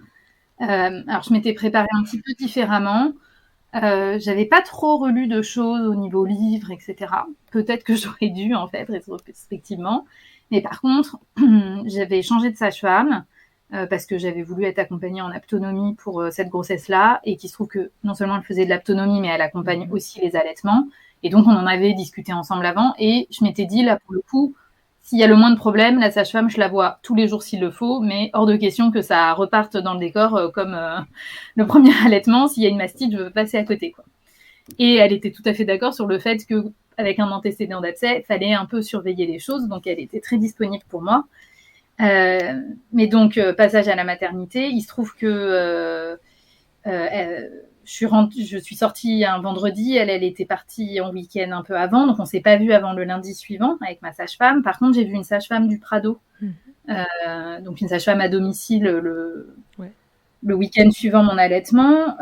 alors je m'étais préparée un petit peu différemment. J'avais pas trop relu de choses au niveau livre, etc. Peut-être que j'aurais dû, en fait, rétrospectivement. Mais par contre, j'avais changé de sage-femme. parce que j'avais voulu être accompagnée en aptonomie pour cette grossesse-là, et qu'il se trouve que non seulement elle faisait de l'aptonomie, mais elle accompagne aussi les allaitements. Et donc, on en avait discuté ensemble avant, et je m'étais dit, là, pour le coup, s'il y a le moins de problèmes, la sage-femme, je la vois tous les jours s'il le faut, mais hors de question que ça reparte dans le décor comme le premier allaitement. S'il y a une mastite, je veux passer à côté, quoi. Et elle était tout à fait d'accord sur le fait que, avec un antécédent d'abcès, il fallait un peu surveiller les choses, donc elle était très disponible pour moi. Mais donc, passage à la maternité, il se trouve que je suis sortie un vendredi, elle était partie en week-end un peu avant, donc on s'est pas vu avant le lundi suivant avec ma sage-femme. Par contre, j'ai vu une sage-femme du Prado, donc une sage-femme à domicile le week-end suivant mon allaitement,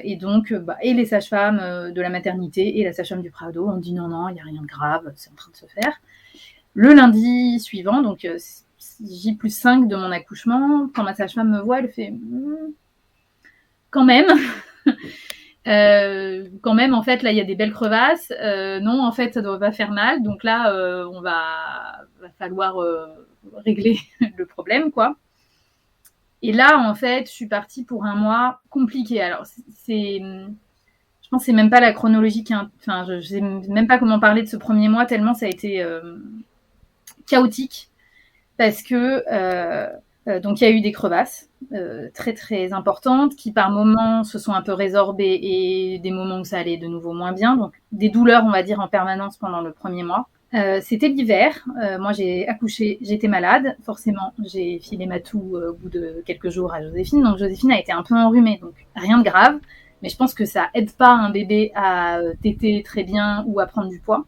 et donc et les sages-femmes de la maternité et la sage-femme du Prado ont dit non, il n'y a rien de grave, c'est en train de se faire. Le lundi suivant, donc J+5 de mon accouchement, quand ma sage-femme me voit, elle fait quand même. Quand même, en fait, là, il y a des belles crevasses. Non, en fait, ça doit pas faire mal. Donc là, on va falloir régler le problème, quoi. Et là, en fait, je suis partie pour un mois compliqué. Alors, je pense que c'est même pas la chronologie enfin, je sais même pas comment parler de ce premier mois, tellement ça a été chaotique. Parce que donc il y a eu des crevasses très très importantes qui par moments se sont un peu résorbées et des moments où ça allait de nouveau moins bien, donc des douleurs on va dire en permanence pendant le premier mois. C'était l'hiver, moi j'ai accouché, j'étais malade, forcément j'ai filé ma toux au bout de quelques jours à Joséphine, donc Joséphine a été un peu enrhumée, donc rien de grave, mais je pense que ça aide pas un bébé à téter très bien ou à prendre du poids.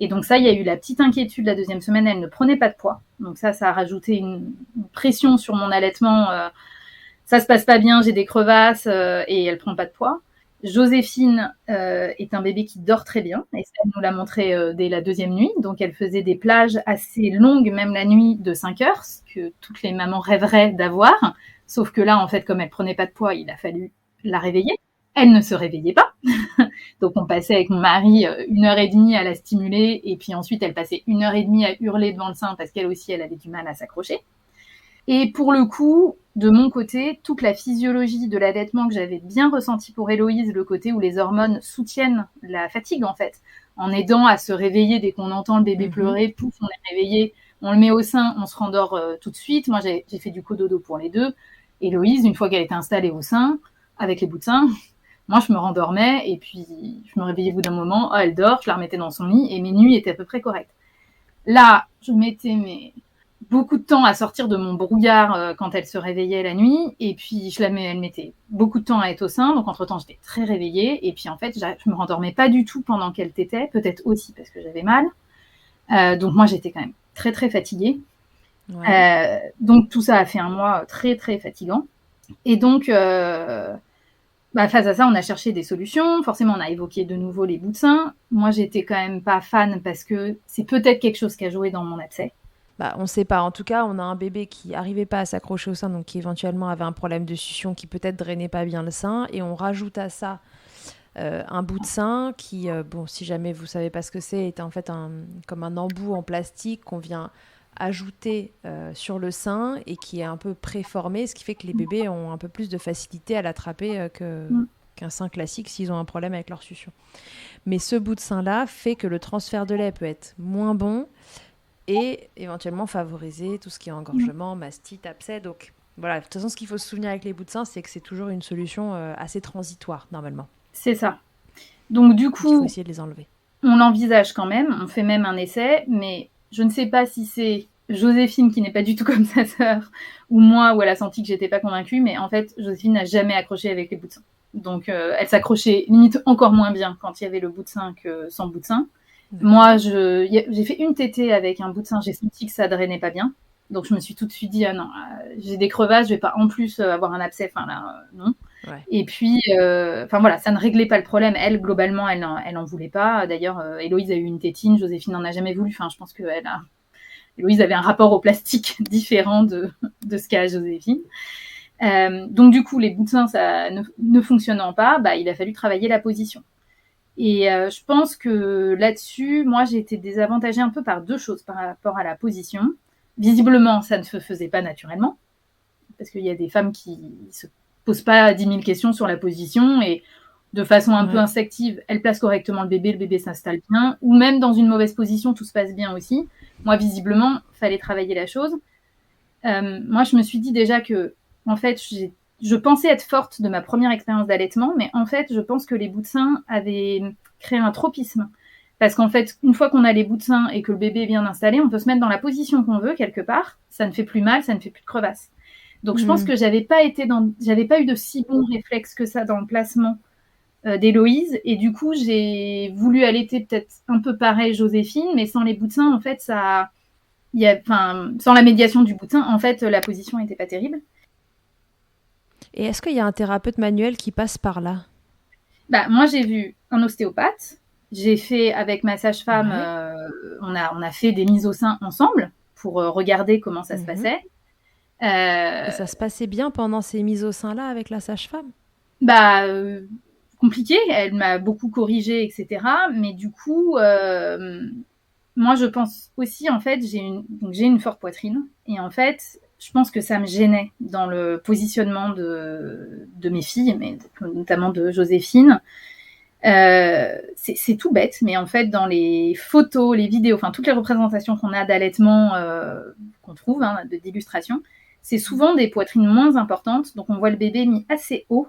Et donc ça, il y a eu la petite inquiétude la deuxième semaine, elle ne prenait pas de poids. Donc ça a rajouté une pression sur mon allaitement. Ça se passe pas bien, j'ai des crevasses et elle prend pas de poids. Joséphine est un bébé qui dort très bien, et ça, elle nous l'a montré dès la deuxième nuit. Donc elle faisait des plages assez longues, même la nuit, de 5 heures, ce que toutes les mamans rêveraient d'avoir. Sauf que là, en fait, comme elle prenait pas de poids, il a fallu la réveiller. Elle ne se réveillait pas. Donc on passait avec mon mari 1h30 à la stimuler, et puis ensuite elle passait 1h30 à hurler devant le sein parce qu'elle aussi elle avait du mal à s'accrocher. Et pour le coup, de mon côté, toute la physiologie de l'allaitement que j'avais bien ressenti pour Héloïse, le côté où les hormones soutiennent la fatigue en fait, en aidant à se réveiller dès qu'on entend le bébé pleurer, pouf, on est réveillé, on le met au sein, on se rendort tout de suite. Moi j'ai fait du cododo pour les deux. Héloïse, une fois qu'elle était installée au sein, avec les bouts de sein, moi, je me rendormais et puis je me réveillais au bout d'un moment. Elle dort, je la remettais dans son lit et mes nuits étaient à peu près correctes. Là, je mettais beaucoup de temps à sortir de mon brouillard quand elle se réveillait la nuit, et puis elle mettait beaucoup de temps à être au sein. Donc entre-temps, j'étais très réveillée et puis en fait, je me rendormais pas du tout pendant qu'elle tétait, peut-être aussi parce que j'avais mal. Donc moi, j'étais quand même très très fatiguée. Ouais. Donc tout ça a fait un mois très très fatigant. Et donc face à ça, on a cherché des solutions. Forcément, on a évoqué de nouveau les bouts de sein. Moi, j'étais quand même pas fan parce que c'est peut-être quelque chose qui a joué dans mon abcès. On ne sait pas. En tout cas, on a un bébé qui n'arrivait pas à s'accrocher au sein, donc qui éventuellement avait un problème de succion qui peut-être drainait pas bien le sein. Et on rajoute à ça un bout de sein qui, si jamais vous ne savez pas ce que c'est, est en fait comme un embout en plastique qu'on vient ajouter sur le sein et qui est un peu préformé, ce qui fait que les bébés ont un peu plus de facilité à l'attraper qu'un sein classique s'ils ont un problème avec leur succion. Mais ce bout de sein-là fait que le transfert de lait peut être moins bon et éventuellement favoriser tout ce qui est engorgement, mastite, abcès. Donc voilà, de toute façon, ce qu'il faut se souvenir avec les bouts de sein, c'est que c'est toujours une solution assez transitoire normalement. C'est ça. Donc du coup, il faut essayer de les enlever. On l'envisage quand même, on fait même un essai, mais je ne sais pas si c'est Joséphine qui n'est pas du tout comme sa sœur, ou moi où elle a senti que j'étais pas convaincue, mais en fait, Joséphine n'a jamais accroché avec les bouts de sein. Donc elle s'accrochait limite encore moins bien quand il y avait le bout de sein que sans bout de sein. Moi, j'ai fait une tétée avec un bout de sein, j'ai senti que ça drainait pas bien. Donc je me suis tout de suite dit, ah non, j'ai des crevasses, je vais pas en plus avoir un abcès, enfin là, non. Ouais. Et puis, voilà, ça ne réglait pas le problème. Elle, globalement, elle en voulait pas. D'ailleurs, Héloïse a eu une tétine, Joséphine n'en a jamais voulu. Enfin, je pense que Héloïse avait un rapport au plastique différent de ce qu'a Joséphine. Donc du coup, les bouts de sein, ça ne fonctionnant pas, il a fallu travailler la position. Et je pense que là-dessus, moi, j'ai été désavantagée un peu par deux choses par rapport à la position. Visiblement, ça ne se faisait pas naturellement, parce qu'il y a des femmes qui se posent pas 10 000 questions sur la position et de façon un peu instinctive, elles placent correctement le bébé s'installe bien, ou même dans une mauvaise position, tout se passe bien aussi. Moi, visiblement, fallait travailler la chose. Moi, je me suis dit déjà que, en fait, je pensais être forte de ma première expérience d'allaitement, mais en fait, je pense que les bouts de sein avaient créé un tropisme. Parce qu'en fait, une fois qu'on a les bouts de sein et que le bébé est bien installé, on peut se mettre dans la position qu'on veut, quelque part. Ça ne fait plus mal, ça ne fait plus de crevasses. Donc, je pense que j'avais pas eu de si bons réflexes que ça dans le placement d'Héloïse. Et du coup, j'ai voulu allaiter peut-être un peu pareil Joséphine, mais sans les bouts de sein, en fait, sans la médiation du bout de sein, en fait, la position n'était pas terrible. Et est-ce qu'il y a un thérapeute manuel qui passe par là ? Moi, j'ai vu un ostéopathe. J'ai fait avec ma sage-femme, on a fait des mises au sein ensemble pour regarder comment ça se passait. Et ça se passait bien pendant ces mises au sein-là avec la sage-femme ? Compliqué. Elle m'a beaucoup corrigée, etc. Mais du coup, moi, je pense aussi, en fait, j'ai une forte poitrine. Et en fait, je pense que ça me gênait dans le positionnement de mes filles, mais notamment de Joséphine. C'est tout bête, mais en fait, dans les photos, les vidéos, enfin, toutes les représentations qu'on a d'allaitement, qu'on trouve, d'illustration, c'est souvent des poitrines moins importantes. Donc, on voit le bébé mis assez haut.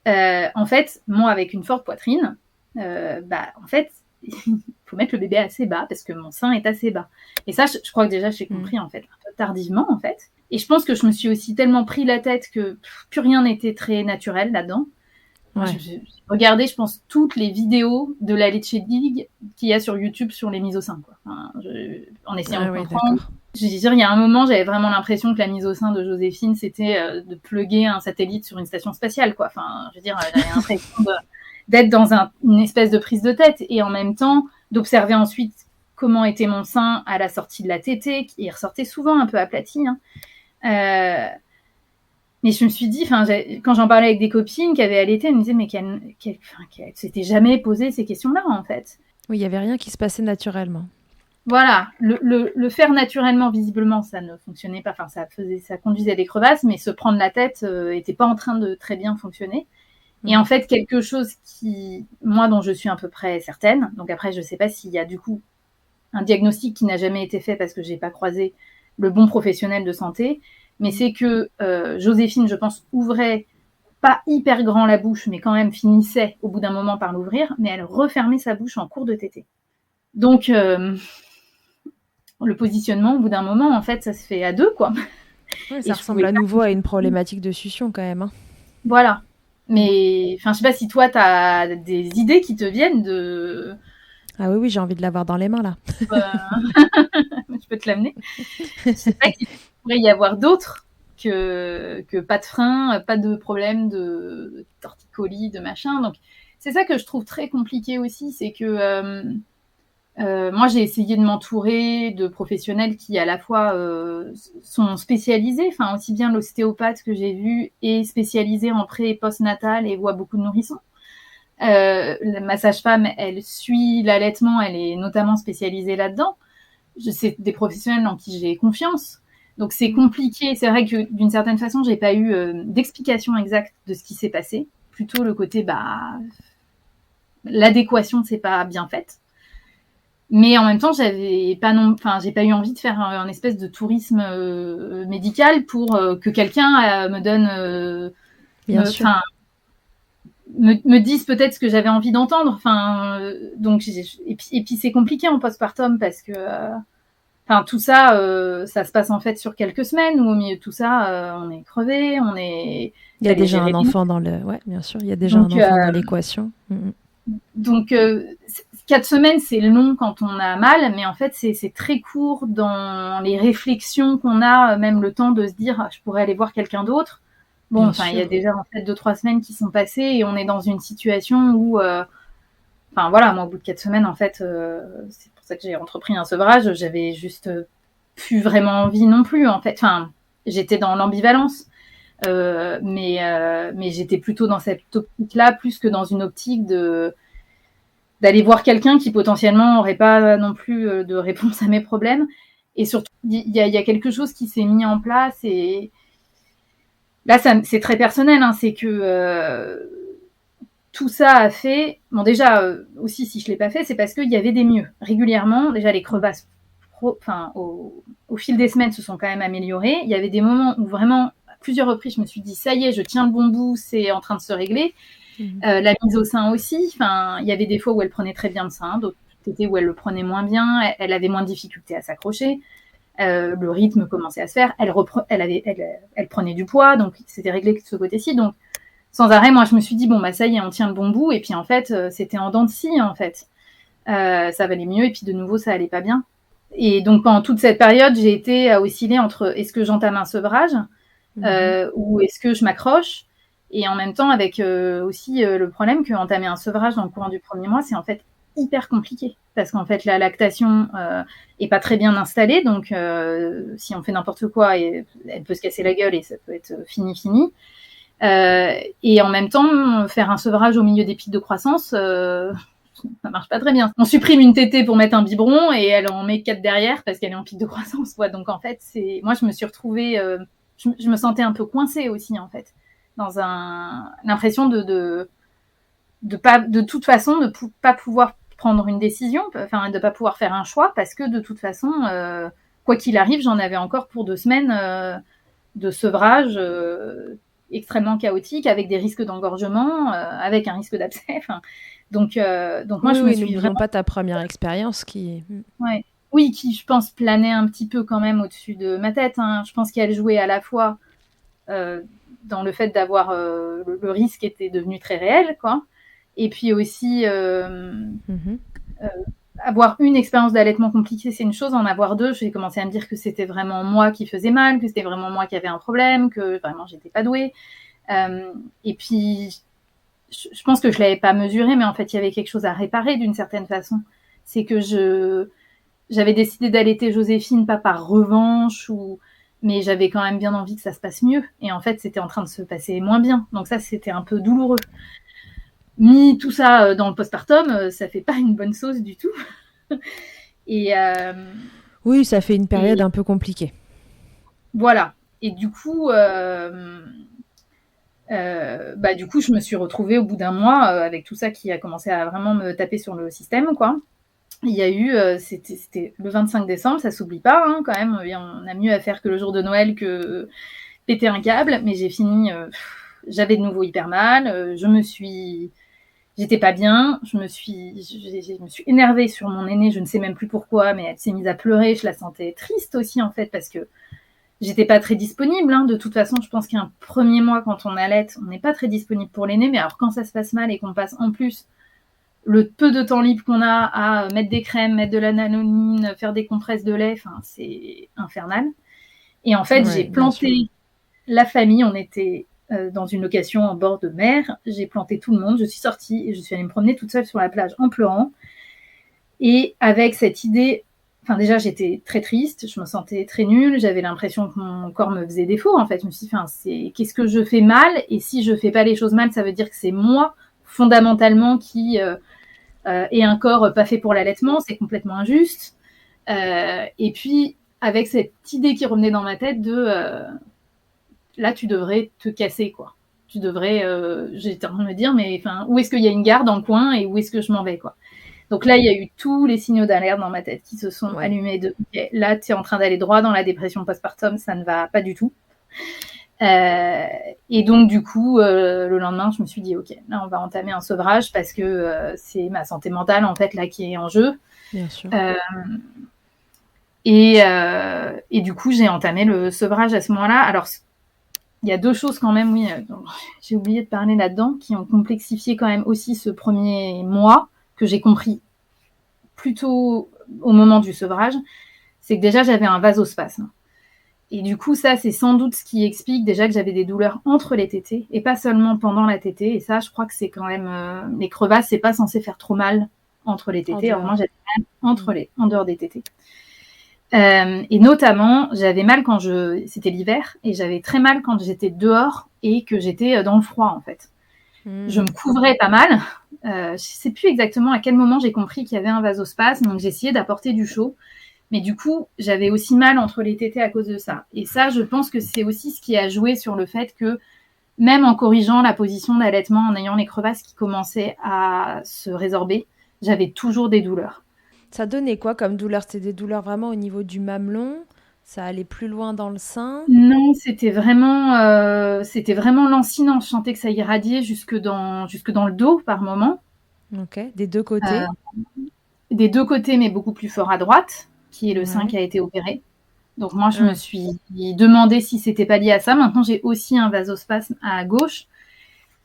En fait, moi, avec une forte poitrine, en fait, il faut mettre le bébé assez bas parce que mon sein est assez bas. Et ça, je crois que déjà, j'ai compris, en fait, un peu tardivement, en fait. Et je pense que je me suis aussi tellement pris la tête que plus rien n'était très naturel là-dedans. Ouais. J'ai regardé, je pense, toutes les vidéos de la Leche League qu'il y a sur YouTube sur les mises au sein, quoi. En essayant de comprendre. D'accord. Je veux dire, il y a un moment, j'avais vraiment l'impression que la mise au sein de Joséphine, c'était de plugger un satellite sur une station spatiale, quoi. Enfin, je veux dire, j'avais l'impression d'être dans une espèce de prise de tête et en même temps d'observer ensuite comment était mon sein à la sortie de la tétée, qui ressortait souvent un peu aplati. Mais je me suis dit, quand j'en parlais avec des copines qui avaient allaité, elles me disaient, mais qu'elles s'étaient jamais posé ces questions-là, en fait. Oui, il n'y avait rien qui se passait naturellement. Voilà, le faire naturellement, visiblement, ça ne fonctionnait pas. Enfin, ça conduisait à des crevasses, mais se prendre la tête était pas en train de très bien fonctionner. Et en fait, quelque chose dont je suis à peu près certaine, donc après, je sais pas s'il y a du coup un diagnostic qui n'a jamais été fait parce que j'ai pas croisé le bon professionnel de santé, mais c'est que Joséphine, je pense, ouvrait pas hyper grand la bouche, mais quand même finissait au bout d'un moment par l'ouvrir, mais elle refermait sa bouche en cours de tétée. Donc, le positionnement, au bout d'un moment, en fait, ça se fait à deux, quoi. Ouais, ça ressemble à nouveau à une problématique de succion, quand même. Voilà. Mais, je sais pas si toi, t'as des idées qui te viennent de... Ah oui, j'ai envie de l'avoir dans les mains, là. Je peux te l'amener. Je sais pas qu'il pourrait y avoir d'autres que pas de frein, pas de problème de torticolis, de machin. Donc, c'est ça que je trouve très compliqué aussi, c'est que... moi, j'ai essayé de m'entourer de professionnels qui, à la fois, sont spécialisés. Enfin, aussi bien l'ostéopathe que j'ai vu est spécialisée en pré- et post-natal et voit beaucoup de nourrissons. Ma sage-femme, elle suit l'allaitement, elle est notamment spécialisée là-dedans. C'est des professionnels en qui j'ai confiance. Donc, c'est compliqué. C'est vrai que, d'une certaine façon, j'ai pas eu d'explication exacte de ce qui s'est passé. Plutôt le côté, l'adéquation ne s'est pas bien faite. Mais en même temps, j'ai pas eu envie de faire un espèce de tourisme médical pour que quelqu'un me donne, me dise peut-être ce que j'avais envie d'entendre. Donc, et puis c'est compliqué en postpartum parce que, tout ça, ça se passe en fait sur quelques semaines où au milieu de tout ça, on est crevé, il y a déjà un enfant dans bien sûr, il y a déjà un enfant dans l'équation. Donc, 4 semaines, c'est long quand on a mal, mais en fait, c'est très court dans les réflexions qu'on a, même le temps de se dire, je pourrais aller voir quelqu'un d'autre. Bon, il y a déjà en fait 2-3 semaines qui sont passées et on est dans une situation où, moi, au bout de 4 semaines, en fait, c'est pour ça que j'ai entrepris un sevrage. J'avais juste plus vraiment envie non plus, en fait. J'étais dans l'ambivalence. Mais j'étais plutôt dans cette optique-là plus que dans une optique d'aller voir quelqu'un qui potentiellement n'aurait pas non plus de réponse à mes problèmes. Et surtout, il y a quelque chose qui s'est mis en place et là, c'est très personnel, hein, c'est que tout ça a fait. Bon, déjà, aussi, si je l'ai pas fait, c'est parce qu'il y avait des mieux. Régulièrement, déjà, les crevasses, au fil des semaines, se sont quand même améliorées. Il y avait des moments où vraiment, à plusieurs reprises, je me suis dit, ça y est, je tiens le bon bout, c'est en train de se régler. La mise au sein aussi. Enfin, il y avait des fois où elle prenait très bien le sein, d'autres étaient où elle le prenait moins bien. Elle avait moins de difficultés à s'accrocher. Le rythme commençait à se faire. Elle prenait du poids, donc c'était réglé de ce côté-ci. Donc, sans arrêt, moi, je me suis dit, bon, bah, ça y est, on tient le bon bout. Et puis, en fait, c'était en dents de scie, en fait. Ça valait mieux. Et puis, de nouveau, ça allait pas bien. Et donc, pendant toute cette période, j'ai été à osciller entre est-ce que j'entame un sevrage ou est-ce que je m'accroche. Et en même temps, avec aussi le problème qu'entamer un sevrage dans le courant du premier mois, c'est en fait hyper compliqué. Parce qu'en fait, la lactation est pas très bien installée. Donc, si on fait n'importe quoi, elle peut se casser la gueule et ça peut être fini. Et en même temps, faire un sevrage au milieu des pics de croissance, ça marche pas très bien. On supprime une tétée pour mettre un biberon et elle en met 4 derrière parce qu'elle est en pic de croissance. Ouais. Donc en fait, moi je me suis retrouvée, je me sentais un peu coincée aussi en fait, dans l'impression de toute façon de pas pouvoir prendre une décision, enfin de pas pouvoir faire un choix parce que de toute façon, quoi qu'il arrive, j'en avais encore pour 2 semaines de sevrage extrêmement chaotique, avec des risques d'engorgement, avec un risque d'abcès. Donc moi, je me suis n'oublions pas ta première expérience qui... Ouais. Oui, qui, je pense, planait un petit peu quand même au-dessus de ma tête. Hein. Je pense qu'elle jouait à la fois dans le fait d'avoir... le risque était devenu très réel, quoi. Et puis aussi... avoir une expérience d'allaitement compliquée, c'est une chose. En avoir 2, j'ai commencé à me dire que c'était vraiment moi qui faisais mal, que c'était vraiment moi qui avais un problème, que vraiment j'étais pas douée. Et puis, je pense que je l'avais pas mesuré, mais en fait, il y avait quelque chose à réparer d'une certaine façon. C'est que j'avais décidé d'allaiter Joséphine, pas par revanche, mais j'avais quand même bien envie que ça se passe mieux. Et en fait, c'était en train de se passer moins bien. Donc ça, c'était un peu douloureux. Mis tout ça dans le postpartum, ça fait pas une bonne sauce du tout. Et oui, ça fait une période un peu compliquée. Voilà. Et du coup, je me suis retrouvée au bout d'un mois avec tout ça qui a commencé à vraiment me taper sur le système, quoi. Il y a eu, c'était le 25 décembre, ça s'oublie pas, hein, quand même. On a mieux à faire que le jour de Noël que péter un câble. Mais j'ai fini, j'avais de nouveau hyper mal. J'étais pas bien. Je me suis énervée sur mon aînée. Je ne sais même plus pourquoi, mais elle s'est mise à pleurer. Je la sentais triste aussi, en fait, parce que j'étais pas très disponible. Hein. De toute façon, je pense qu'un premier mois, quand on allaite, on n'est pas très disponible pour l'aîné. Mais alors, quand ça se passe mal et qu'on passe en plus le peu de temps libre qu'on a à mettre des crèmes, mettre de la nanonine, faire des compresses de lait, c'est infernal. Et en fait, j'ai planté la famille. On était dans une location en bord de mer. J'ai planté tout le monde. Je suis sortie et je suis allée me promener toute seule sur la plage en pleurant. Et avec cette idée, enfin déjà, j'étais très triste. Je me sentais très nulle. J'avais l'impression que mon corps me faisait défaut. En fait, je me suis dit, qu'est-ce que je fais mal? Et si je fais pas les choses mal, ça veut dire que c'est moi fondamentalement qui et un corps pas fait pour l'allaitement, c'est complètement injuste. Et puis, avec cette idée qui revenait dans ma tête de là, tu devrais te casser, quoi. Tu devrais, j'étais en train de me dire, mais où est-ce qu'il y a une gare dans le coin et où est-ce que je m'en vais, quoi. Donc là, il y a eu tous les signaux d'alerte dans ma tête qui se sont allumés de okay, là, tu es en train d'aller droit dans la dépression postpartum, ça ne va pas du tout. Et donc du coup, le lendemain, je me suis dit ok, là on va entamer un sevrage parce que c'est ma santé mentale en fait là qui est en jeu. Bien sûr. Et du coup, j'ai entamé le sevrage à ce moment-là. Alors, il y a 2 choses quand même, oui, j'ai oublié de parler là-dedans, qui ont complexifié quand même aussi ce premier mois que j'ai compris plutôt au moment du sevrage. C'est que déjà j'avais un vasospasme. Et du coup, ça, c'est sans doute ce qui explique déjà que j'avais des douleurs entre les tétées et pas seulement pendant la tétée. Et ça, je crois que c'est quand même... les crevasses, c'est pas censé faire trop mal entre les tétées. Alors moi, j'avais mal en dehors des tétées. Et notamment, j'avais mal quand c'était l'hiver et j'avais très mal quand j'étais dehors et que j'étais dans le froid, en fait. Je me couvrais pas mal. Je sais plus exactement à quel moment j'ai compris qu'il y avait un vasospasme. Donc, j'ai essayé d'apporter du chaud. Mais du coup, j'avais aussi mal entre les tétés à cause de ça. Et ça, je pense que c'est aussi ce qui a joué sur le fait que, même en corrigeant la position d'allaitement, en ayant les crevasses qui commençaient à se résorber, j'avais toujours des douleurs. Ça donnait quoi comme douleur? C'était des douleurs vraiment au niveau du mamelon? Ça allait plus loin dans le sein? Non, c'était vraiment lancinant. Je sentais que ça irradiait jusque dans le dos par moment. Ok, des deux côtés? Des deux côtés, mais beaucoup plus fort à droite, qui est le sein qui a été opéré. Donc moi, je me suis demandé si c'était pas lié à ça. Maintenant, j'ai aussi un vasospasme à gauche.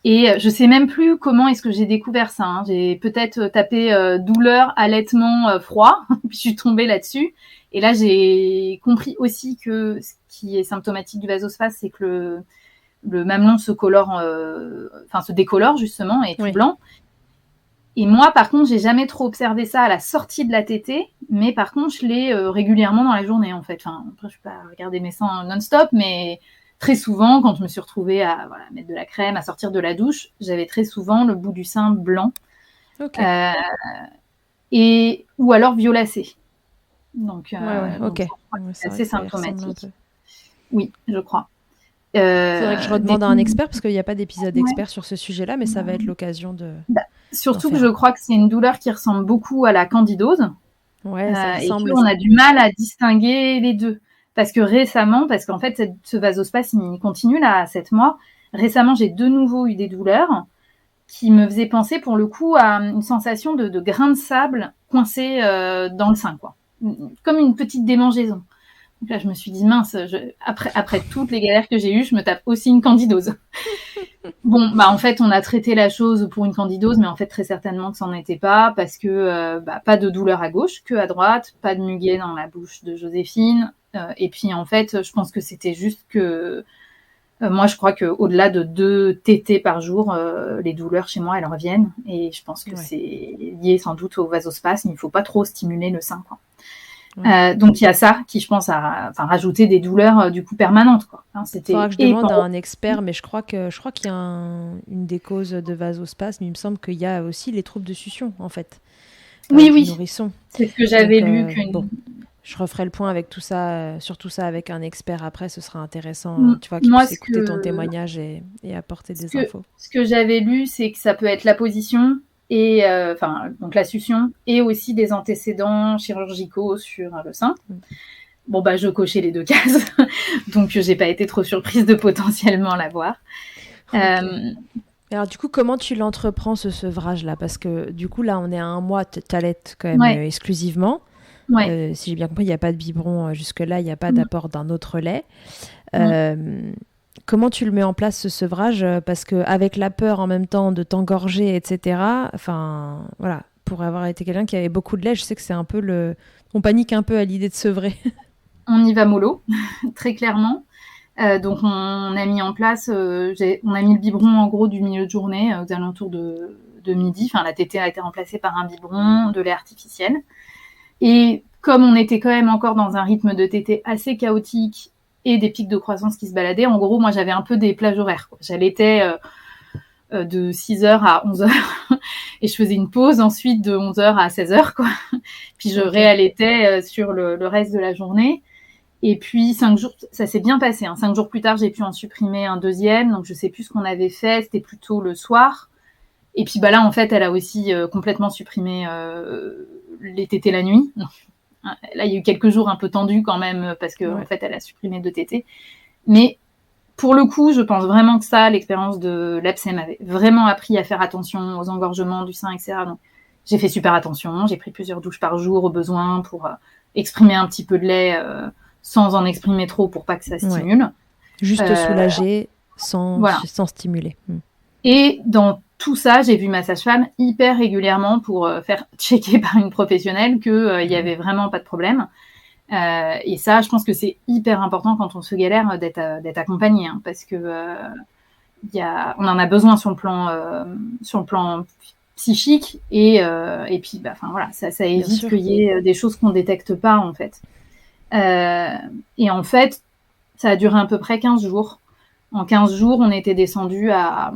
Et je sais même plus comment est-ce que j'ai découvert ça. Hein. J'ai peut-être tapé douleur, allaitement, froid, puis je suis tombée là-dessus. Et là, j'ai compris aussi que ce qui est symptomatique du vasospasme, c'est que le mamelon se colore, se décolore justement, et tout blanc. Et moi, par contre, j'ai jamais trop observé ça à la sortie de la tétée, mais par contre, je l'ai régulièrement dans la journée, en fait. Enfin, après, je vais pas regarder mes seins non-stop, mais très souvent, quand je me suis retrouvée à mettre de la crème, à sortir de la douche, j'avais très souvent le bout du sein blanc. Okay. Ou alors violacé. Donc, ok. c'est assez symptomatique. Oui, je crois. Faudrait que je redemande à un expert, parce qu'il n'y a pas d'épisode expert sur ce sujet-là, mais ça va être l'occasion de... Surtout que je crois que c'est une douleur qui ressemble beaucoup à la candidose. Ouais, ça et ressemble. on a du mal à distinguer les deux. Parce qu'en fait, ce vasospasme, il continue là à 7 mois. Récemment, j'ai de nouveau eu des douleurs qui me faisaient penser, pour le coup, à une sensation de grain de sable coincé dans le sein, quoi. Comme une petite démangeaison. Donc là, je me suis dit, mince, après toutes les galères que j'ai eues, je me tape aussi une candidose. Bon, en fait, on a traité la chose pour une candidose, mais en fait, très certainement que ça n'en était pas, parce que pas de douleur à gauche, que à droite, pas de muguet dans la bouche de Joséphine. Et puis, en fait, je pense que c'était juste que... moi, je crois qu'au-delà de 2 tétées par jour, les douleurs chez moi, elles reviennent. Et je pense que c'est lié sans doute au vasospasme. Il ne faut pas trop stimuler le sein, quoi. Donc il y a ça qui, je pense, a rajouté des douleurs du coup permanentes, quoi. Il faudra que je demande à un expert, mais je crois qu'il y a une des causes de vasospasme. Il me semble qu'il y a aussi les troubles de succion, en fait. Oui. Nourrisson. C'est ce que j'avais lu. Bon, je referai le point avec tout ça, sur tout ça avec un expert après. Ce sera intéressant, tu vois, qu'il puisse écouter ton témoignage et apporter des infos. Ce que j'avais lu, c'est que ça peut être la position, et donc la succion, et aussi des antécédents chirurgicaux sur le sein. Bon, je cochais les 2 cases, donc j'ai pas été trop surprise de potentiellement l'avoir. Okay. Alors du coup, comment tu l'entreprends, ce sevrage-là? Parce que du coup, là, on est à 1 mois, t'allaites quand même exclusivement. Si j'ai bien compris, il n'y a pas de biberon jusque-là, il n'y a pas d'apport d'un autre lait. Comment tu le mets en place, ce sevrage? Parce qu'avec la peur en même temps de t'engorger, etc., enfin, voilà, pour avoir été quelqu'un qui avait beaucoup de lait, je sais que c'est un peu on panique un peu à l'idée de sevrer. On y va mollo, très clairement. Donc, on a mis en place, on a mis le biberon en gros du milieu de journée, aux alentours de midi. Enfin, la tétée a été remplacée par un biberon de lait artificiel. Et comme on était quand même encore dans un rythme de tétée assez chaotique et des pics de croissance qui se baladaient, en gros, moi, j'avais un peu des plages horaires, quoi. J'allaitais de 6h à 11h et je faisais une pause ensuite de 11h à 16h, quoi. Puis je réallaitais sur le reste de la journée. Et puis 5 jours, ça s'est bien passé. 5 jours plus tard, j'ai pu en supprimer un deuxième. Donc je sais plus ce qu'on avait fait. C'était plutôt le soir. Et puis là, en fait, elle a aussi complètement supprimé les tétées la nuit. Là, il y a eu quelques jours un peu tendus quand même, parce que en fait, elle a supprimé 2 tétées. Mais pour le coup, je pense vraiment que ça, l'expérience de l'APSEM m'avait vraiment appris à faire attention aux engorgements du sein, etc. Donc j'ai fait super attention. J'ai pris plusieurs douches par jour au besoin pour exprimer un petit peu de lait sans en exprimer trop pour pas que ça stimule. Juste soulager sans stimuler. Et dans tout ça, j'ai vu ma sage-femme hyper régulièrement pour faire checker par une professionnelle qu'il y avait vraiment pas de problème. Et ça, je pense que c'est hyper important quand on se galère d'être accompagné, hein, parce que on en a besoin sur le plan psychique, et puis voilà, ça évite qu'il y ait des choses qu'on détecte pas, en fait. Et en fait, ça a duré à peu près 15 jours. En 15 jours, on était descendu à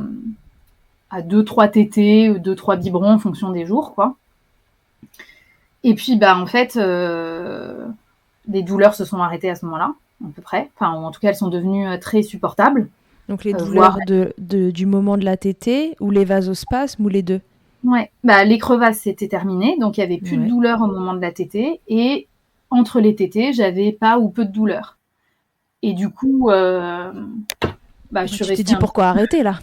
2-3 tétées ou 2-3 biberons en fonction des jours, quoi. Et puis, en fait, les douleurs se sont arrêtées à ce moment-là, à peu près. Enfin, en tout cas, elles sont devenues très supportables. Donc les Voire... douleurs du moment de la tétée ou les vasospasmes ou les deux? Ouais, les crevasses, c'était terminé. Donc, il n'y avait plus de douleur au moment de la tétée. Et entre les tétées, j'avais pas ou peu de douleur. Et du coup, je suis restée. Tu t'es dit pourquoi arrêter là?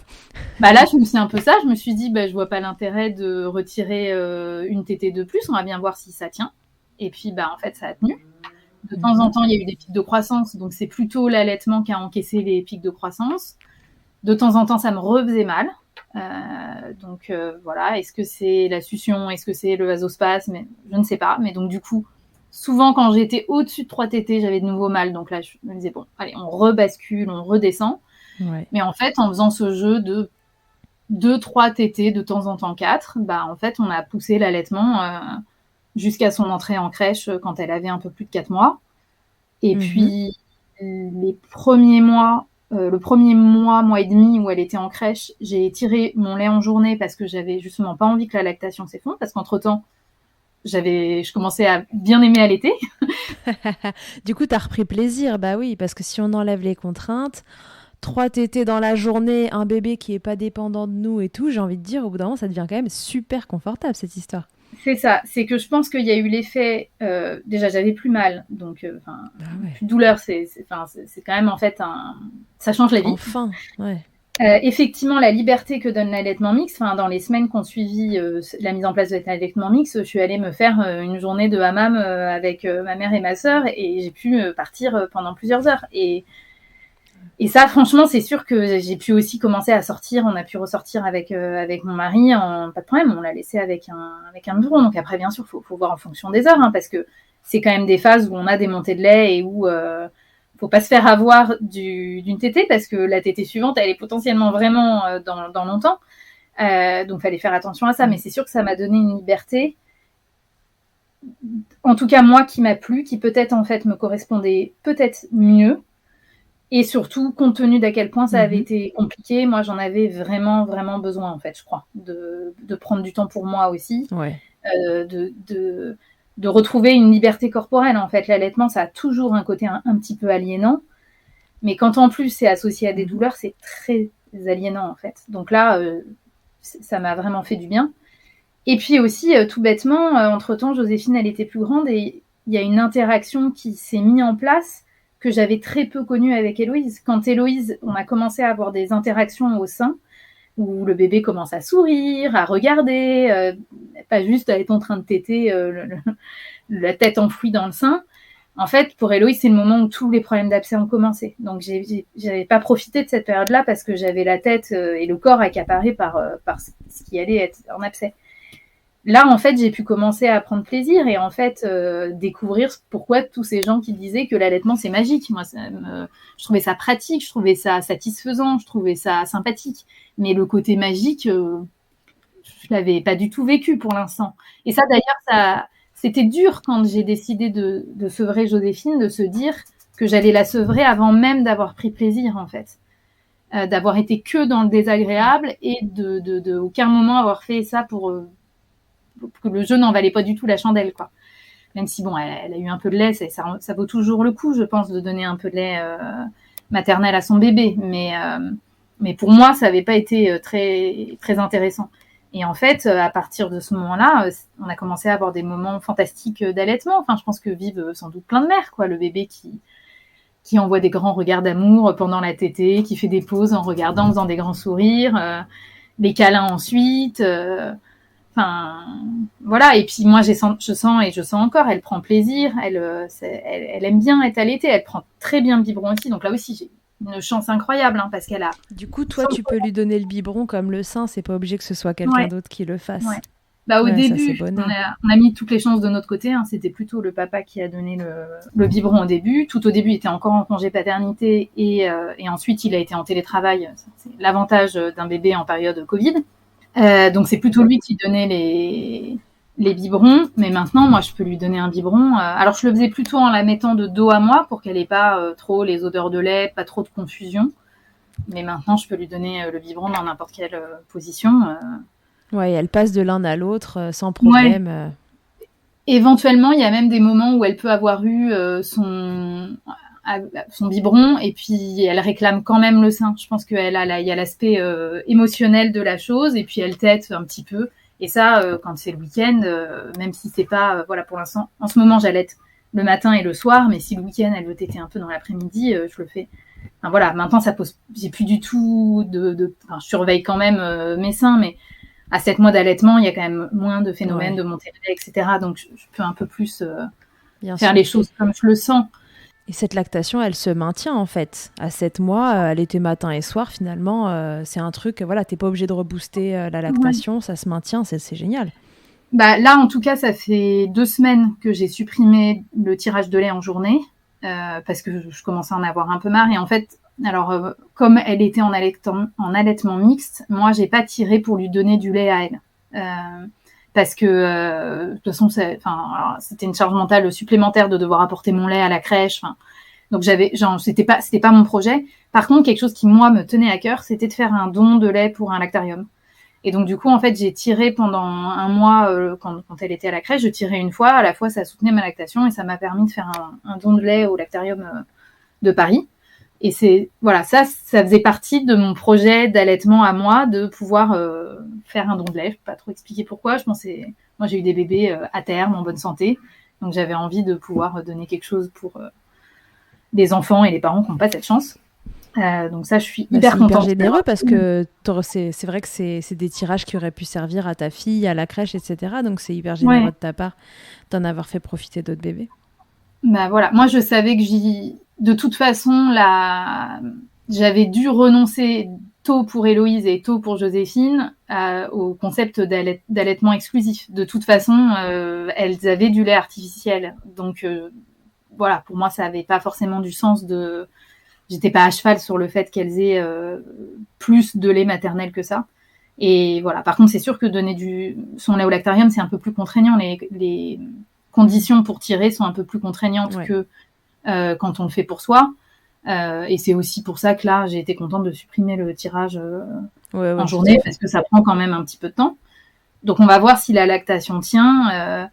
Là, je me suis un peu ça. Je me suis dit, je vois pas l'intérêt de retirer une tétée de plus. On va bien voir si ça tient. Et puis, en fait, ça a tenu. De temps en temps, il y a eu des pics de croissance. Donc, c'est plutôt l'allaitement qui a encaissé les pics de croissance. De temps en temps, ça me refaisait mal. Voilà. Est-ce que c'est la succion? Est-ce que c'est le vasospasme? Je ne sais pas. Mais donc, du coup, souvent, quand j'étais au-dessus de 3 tétées, j'avais de nouveau mal. Donc là, je me disais, bon, allez, on rebascule, on redescend. Ouais. Mais en fait, en faisant ce jeu de 2-3 tétées, de temps en temps 4, en fait, on a poussé l'allaitement jusqu'à son entrée en crèche quand elle avait un peu plus de 4 mois. Et puis, les premiers mois, le premier mois et demi où elle était en crèche, j'ai tiré mon lait en journée parce que j'avais justement pas envie que la lactation s'effondre, parce qu'entre-temps, je commençais à bien aimer allaiter. Du coup, tu as repris plaisir. Bah oui, parce que si on enlève les contraintes, 3 tétés dans la journée, un bébé qui est pas dépendant de nous et tout, j'ai envie de dire, au bout d'un moment, ça devient quand même super confortable, cette histoire. C'est ça, c'est que je pense qu'il y a eu l'effet, déjà j'avais plus mal, donc plus de douleur, c'est quand même en fait ça change la vie. Enfin, ouais. Effectivement, la liberté que donne l'allaitement mixte, dans les semaines qui ont suivi la mise en place de l'allaitement mixte, je suis allée me faire une journée de hammam avec ma mère et ma sœur, et j'ai pu partir pendant plusieurs heures. Et ça, franchement, c'est sûr que j'ai pu aussi commencer à sortir. On a pu ressortir avec mon mari, pas de problème. On l'a laissé avec un biberon. Donc après, bien sûr, faut voir en fonction des heures, parce que c'est quand même des phases où on a des montées de lait et où faut pas se faire avoir d'une tétée, parce que la tétée suivante, elle est potentiellement vraiment dans longtemps. Donc fallait faire attention à ça. Mais c'est sûr que ça m'a donné une liberté, en tout cas moi, qui m'a plu, qui peut-être en fait me correspondait peut-être mieux. Et surtout, compte tenu d'à quel point ça avait été compliqué, moi, j'en avais vraiment, vraiment besoin, en fait, je crois, de prendre du temps pour moi aussi, de retrouver une liberté corporelle, en fait. L'allaitement, ça a toujours un côté un petit peu aliénant, mais quand en plus c'est associé à des douleurs, c'est très aliénant, en fait. Donc là, ça m'a vraiment fait du bien. Et puis aussi, tout bêtement, entre-temps, Joséphine, elle était plus grande, et il y a une interaction qui s'est mise en place que j'avais très peu connue avec Héloïse. Quand Héloïse, on a commencé à avoir des interactions au sein, où le bébé commence à sourire, à regarder, pas juste à être en train de téter la tête enfouie dans le sein. En fait, pour Héloïse, c'est le moment où tous les problèmes d'abcès ont commencé. Donc, j'avais pas profité de cette période-là parce que j'avais la tête et le corps accaparés par ce qui allait être en abcès. Là, en fait, j'ai pu commencer à prendre plaisir et en fait découvrir pourquoi tous ces gens qui disaient que l'allaitement c'est magique. Moi, je trouvais ça pratique, je trouvais ça satisfaisant, je trouvais ça sympathique. Mais le côté magique, je l'avais pas du tout vécu pour l'instant. Et ça, d'ailleurs, c'était dur quand j'ai décidé de sevrer Joséphine, de se dire que j'allais la sevrer avant même d'avoir pris plaisir, en fait. D'avoir été que dans le désagréable et de aucun moment avoir fait ça pour que le jeu n'en valait pas du tout la chandelle, quoi. Même si, bon, elle a eu un peu de lait, ça vaut toujours le coup, je pense, de donner un peu de lait maternel à son bébé. Mais pour moi, ça n'avait pas été très, très intéressant. Et en fait, à partir de ce moment-là, on a commencé à avoir des moments fantastiques d'allaitement. Enfin, je pense que vivent sans doute plein de mères, quoi. Le bébé qui envoie des grands regards d'amour pendant la tétée, qui fait des pauses en regardant, en faisant des grands sourires, les câlins ensuite. Enfin, voilà. Et puis moi, je sens encore, elle prend plaisir, elle aime bien être allaitée, elle prend très bien le biberon aussi. Donc là aussi, j'ai une chance incroyable, parce qu'elle a... Du coup, toi, tu peux lui donner le biberon comme le sein, c'est pas obligé que ce soit quelqu'un d'autre qui le fasse. Ouais. Au début, on a mis toutes les chances de notre côté. C'était plutôt le papa qui a donné le biberon au début. Tout au début, il était encore en congé paternité et ensuite, il a été en télétravail. C'est l'avantage d'un bébé en période Covid. Donc c'est plutôt lui qui donnait les biberons, mais maintenant moi je peux lui donner un biberon. Alors je le faisais plutôt en la mettant de dos à moi pour qu'elle ait pas trop les odeurs de lait, pas trop de confusion. Mais maintenant je peux lui donner le biberon dans n'importe quelle position. Ouais, elle passe de l'un à l'autre sans problème. Ouais. éventuellement, il y a même des moments où elle peut avoir eu son biberon et puis elle réclame quand même le sein. Je pense qu'il y a l'aspect émotionnel de la chose et puis elle tète un petit peu. Et ça, quand c'est le week-end, même si c'est pas, voilà, pour l'instant, en ce moment, j'allaite le matin et le soir, mais si le week-end, elle veut téter un peu dans l'après-midi, je le fais. Enfin, voilà, maintenant, j'ai plus du tout enfin, je surveille quand même mes seins, mais à 7 mois d'allaitement, il y a quand même moins de phénomènes de montée de lait, etc. Donc, je peux un peu plus faire les choses comme je le sens. Et cette lactation, elle se maintient en fait. À 7 mois, allaiter matin et soir, finalement, c'est un truc, voilà, t'es pas obligé de rebooster la lactation, ça se maintient, c'est génial. Bah, là, en tout cas, ça fait 2 semaines que j'ai supprimé le tirage de lait en journée parce que je commençais à en avoir un peu marre. Et en fait, alors, comme elle était en allaitement mixte, moi, j'ai pas tiré pour lui donner du lait à elle. Parce que, de toute façon, c'était une charge mentale supplémentaire de devoir apporter mon lait à la crèche. Donc, c'était pas mon projet. Par contre, quelque chose qui, moi, me tenait à cœur, c'était de faire un don de lait pour un lactarium. Et donc, du coup, en fait, j'ai tiré pendant un mois, quand elle était à la crèche, je tirais une fois. À la fois, ça soutenait ma lactation et ça m'a permis de faire un don de lait au lactarium de Paris. Et ça faisait partie de mon projet d'allaitement à moi, de pouvoir faire un don de lait. Je ne peux pas trop expliquer pourquoi. Moi, j'ai eu des bébés à terme, en bonne santé. Donc, j'avais envie de pouvoir donner quelque chose pour les enfants et les parents qui n'ont pas cette chance. Donc ça, je suis hyper contente. C'est hyper généreux parce que c'est vrai que c'est des tirages qui auraient pu servir à ta fille, à la crèche, etc. Donc c'est hyper généreux de ta part d'en avoir fait profiter d'autres bébés. Bah voilà, moi je savais que de toute façon, j'avais dû renoncer tôt pour Héloïse et tôt pour Joséphine au concept d'allaitement exclusif. De toute façon, elles avaient du lait artificiel. Donc voilà, pour moi, ça n'avait pas forcément du sens J'étais pas à cheval sur le fait qu'elles aient plus de lait maternel que ça. Et voilà, par contre, c'est sûr que donner son lait au lactarium, c'est un peu plus contraignant. Les conditions pour tirer sont un peu plus contraignantes que quand on le fait pour soi. Et c'est aussi pour ça que là, j'ai été contente de supprimer le tirage en journée parce que ça prend quand même un petit peu de temps. Donc, on va voir si la lactation tient.